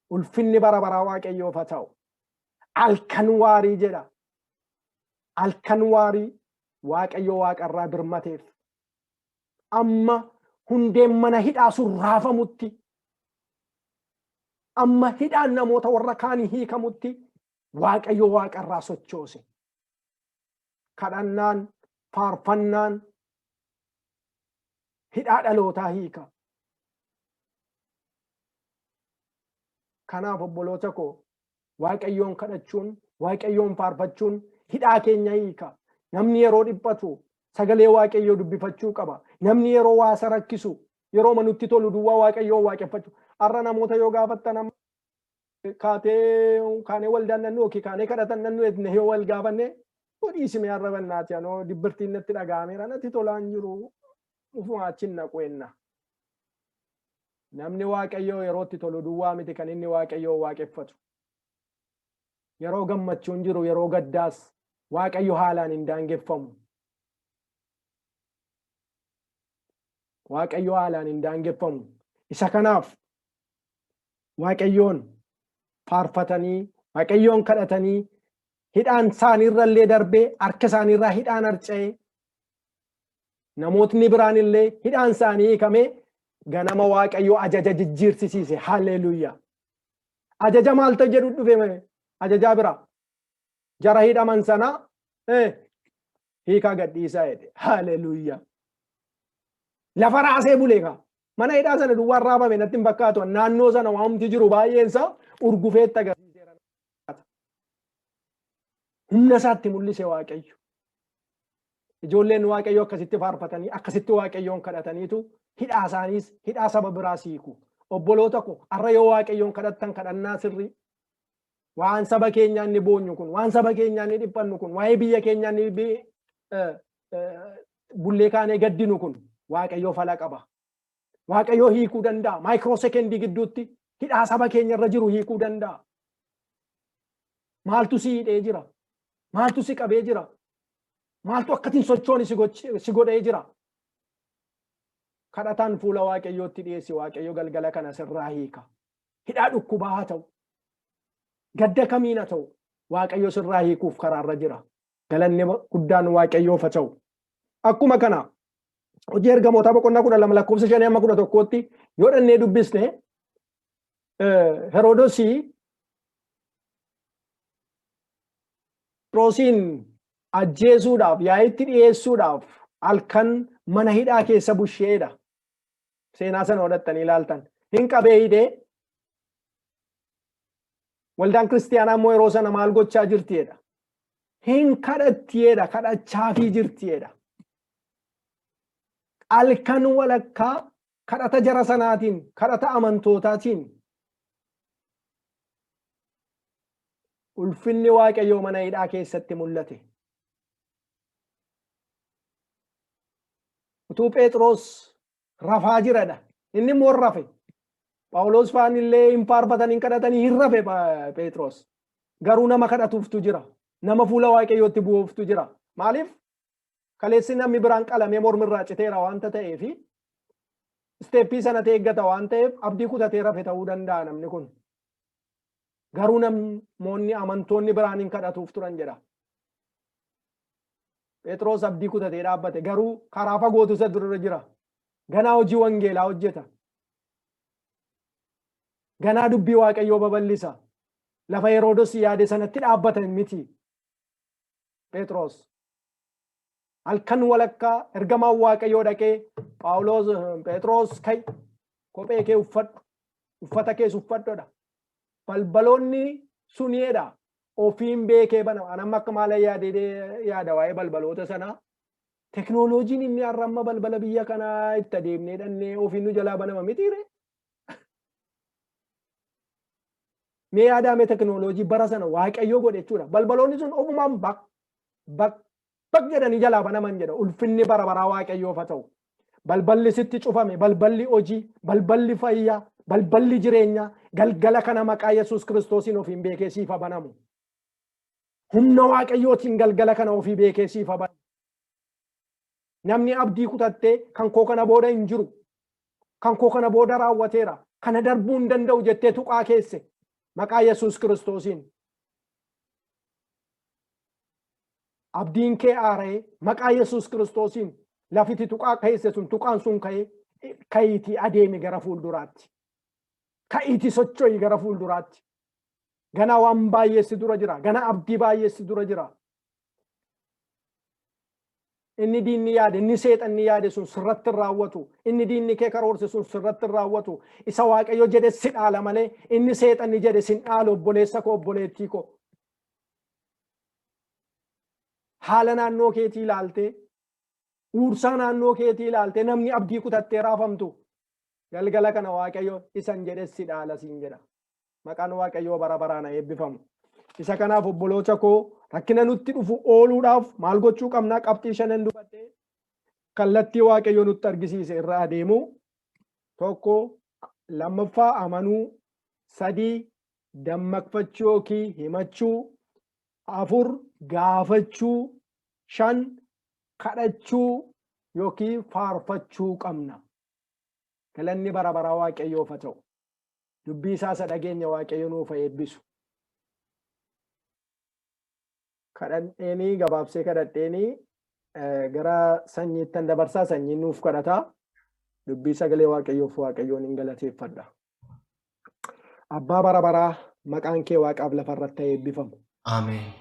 Ulfinni bara baraa Waaqayyoof haa ta'u. Halkan waarii jedha. Halkan waarii Waaqayyo waaqarraa birmateef. Amma hundeen mana hidhaa sun raafamutti. Amma hidhaan namoota warra kaanii hiikamutti Waaqayyo waaqarraa sochoose. Kadhannaan, faarfannaan hidhaa dhalootaa hiika. Kanaaf obboloota koo Waaqayyoon kadhachuun, Waaqayyoon faarfachuun hidhaa keenya hiika. Namni yeroo dhiphatu sagalee Waaqayyoo dubbifachuu qaba. Namni yeroo waasa rakkisu, yeroo manutti tolu duwwaa Waaqayyoo waaqeffachuu. Har'a namoota yoo gaafattan kaanee waldaan nannu yookiin kaanee kadhatan nannu etne yoo wal gaafanne dhiisime har'a bannaati anoo dibbirtiin natti dhaga'ameera natti tolaan jiru ufuma achin naqwenna. Namni Waaqayyoo yerootti tolu duwwaa miti kan inni Waaqayyoo waaqeffatu. Yeroo gammachuun jiru yeroo gaddaas Waaqayyo haalaan hin daangeffamu. Waaqayyo haalaan hin daangeffamu. Isa kanaaf Waaqayyoon faarfatanii, Waaqayyoon kadhatanii hidhaan isaaniirra illee darbee harka isaaniirraa hidhaan harca'ee namootni biraan illee hidhaan isaanii hiikamee ganama Waaqayyo ajaja jijjiirsisiise. Haalleluuyaa. Ajaja maal ta'e jedhu dhufe ajajaa bira. Jara hidhaman sana hiikaa gadhiisaa jedhe. Haalleluuyaa. Lafa raasee buleeka. Mana hidhaa sana duwwaan raafame natti hin fakkaatu. Naannoo sana waamti jiru baay'een isaa urgufeetti agarsiiseera. Humna isaatti mul'ise Waaqayyo. Ijoolleen Waaqayyo akkasitti faarfatanii akkasitti Waaqayyoon kadhataniitu hidhaa isaaniis hidhaa saba biraas hiiku. Obboloota koo har'a yoo Waaqayyoon kadhattan kadhannaa sirrii. Waan saba keenyaa inni boonyu kun, waan saba keenyaa inni dhiphannu kun, waa'ee biyya keenyaa inni bullee kaanee gaddinu kun Waaqayyo fala qaba. Waaqayyo hiikuu danda'a. Maayikiroosekendii gidduutti hidhaa saba keenya irra jiru hiikuu danda'a. Maaltu si hidhee jira? Maaltu si qabee jira? Maaltu akkatiin sochooni si godhee jira? Kadhataan fuula Waaqayyootti dhiyeessi. Waaqayyo galgala kana sirraa hiika. Hidhaa dhukkubaa haa ta'u. Gadda kamiin haa ta'u. Waaqayyo sirraa hiikuuf karaarra jira. Galanni guddaan Waaqayyoof haa ta'u. Akkuma kana hojii ergamootaa boqonnaa 12 lakkoofsa 5 amma 11tti yoo dhannee dubbisne Heroodosii Phexrosin ajjeesuudhaaf yaa'itti dhiyeessuudhaaf halkan mana hidhaa keessa busheedha. Seenaa sana odattanii ilaaltan. Hin qabee hidhee waldaan kiristiyaanaa immoo yeroo sana maal gochaa jirtiidha? Hin kadhattiidha, kadhachaafii jirtiidha. Halkan walakkaa kadhata jara sanaatiin, kadhata amantootaatiin ulfinni Waaqayyoo mana hidhaa keessatti mul'ate. Utuu Phexros rafaa jiradha. Inni immoo rafe. Phaawulos faan illee hin faarfatanii kadhatanii hin rafe Phexros. Garuu nama kadhatuuftu jira. Nama fuula Waaqayyootti bu'uuftu jira. Maaliif? Kaleessi namni biraan qalamee mormirraa citeera waanta ta'eef isteeppii sana eeggata waan ta'eef abdii kutatee rafe ta'uu danda'a namni kun. Garuu namoonni amantoonni biraan hin kadhatuuf turan jedha. Phexros abdii kutatee dhaabbate garuu karaa fagootu isa dura jira. Ganaa hojii wangeelaa hojjeta. Ganaa dubbii Waaqayyoo babal'isa. Lafa Heroodis yaade sanatti dhaabbatan miti. Phexros halkan walakkaa ergamaan Waaqayyoo dhaqee Phaawulos Phexros kai kophee kee uffadhu uffata kee uffadhodha. Balbaloonni suniidha. Ofiin beekee bana anamma akka maal yaada waa'ee balbaloota sanaa. Teknooloojiin inni har'amma balbala biyya kanaa itti adeemnee dhannee ofiin nu jalaa banama mitiire. Mee yaadame teknooloojii bara sana Waaqayyoo godhe jechuudha. Balbaloonni sun ofumaan bak jedhanii jalaa banaman jedha. Ulfinni bara baraa Waaqayyoof haa ta'u. Balballi sitti cufame, balballi hojii, balballi fayyaa, balballi jireenyaa galgala kana maqaa Yesuus Kiristoosiin ofiin beekee siif haa banamu. Humna Waaqayyootiin galgala kana ofii beekee siif haa banamu. Namni abdii kutattee kan koo kana booda hin jiru. Kan koo kana booda raawwateera. Kana darbuu hin danda'u jettee tuqaa keesse maqaa Yesuus Kiristoosiin. abdiin kee aaree maqaa Yesuus Kiristoosiin lafiti tuqaa keessa sun tuqaan sun ka'iitii adeemi gara fuulduraatti. Ka'iitii socho'i gara fuulduraatti. Gana waan baay'eessi dura jira. Gana abdii baay'eessi dura jira. Inni diinni yaade, inni seexanni yaade sun sirratti raawwatu. Inni diinni kee karoorse sun sirratti raawwatu. Isa Waaqayyo jedhe si dhaala malee inni seexanni jedhe sin dhaalu obboleessa koo obboleettii koo. Haala naannoo keetii ilaaltee, uursaa naannoo keetii ilaaltee namni abdii kutattee raafamtu. Galgala kana Waaqayyo isan jedhe si dhaala siin jedha. Maqaan Waaqayyoo bara baraan eebbifamu. Isa kanaaf obboloota koo rakkina nutti dhufu ooluudhaaf maal gochuu qabnaa? Qabxii shanan dubbadhee kallattii Waaqayyo nutti argisiise irraa adeemu. Tokko, lammaffaa amanuu. Sadii, dammaqfachuu yookiin himachuu. Afur, gaafachuu. Shan, kadhachuu yookiin faarfachuu qabna. Galanni bara baraa Waaqayyoof haa ta'u. Dubbii isaa dhageenya Waaqayyo nuuf eebbisu. Kadhadheenii gabaabsee kadhadheenii gara sanyiittan dabarsaa sanyiin nuuf kadhataa. Dubbii sagalee Waaqayyoof Waaqayyoon hin galateeffadha. Abbaa bara baraa maqaan kee Waaqaaf lafarratti eebbifamu. Ameen.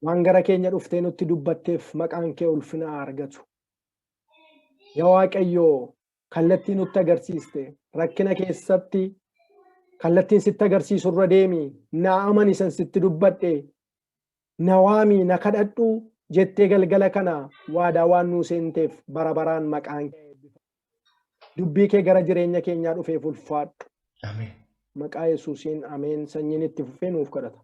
Waan gara keenya dhuftee nutti dubbatteef maqaan kee ulfina argatu. Yaa Waaqayyoo kallattii nutti agarsiiste rakkina keessatti kallattiin sitti agarsiisu irra deemi na amani san sitti dubbadhe na waami na kadhadhu jettee galgala kana waadaa waan nuu seenteef bara baraan maqaan kee eebbifamu. Dubbii kee gara jireenya keenyaa dhufeef ulfaadhu. Ameen. Maqaa Yesuusiin ameen. Sanyiin itti fufee nuuf kadhata.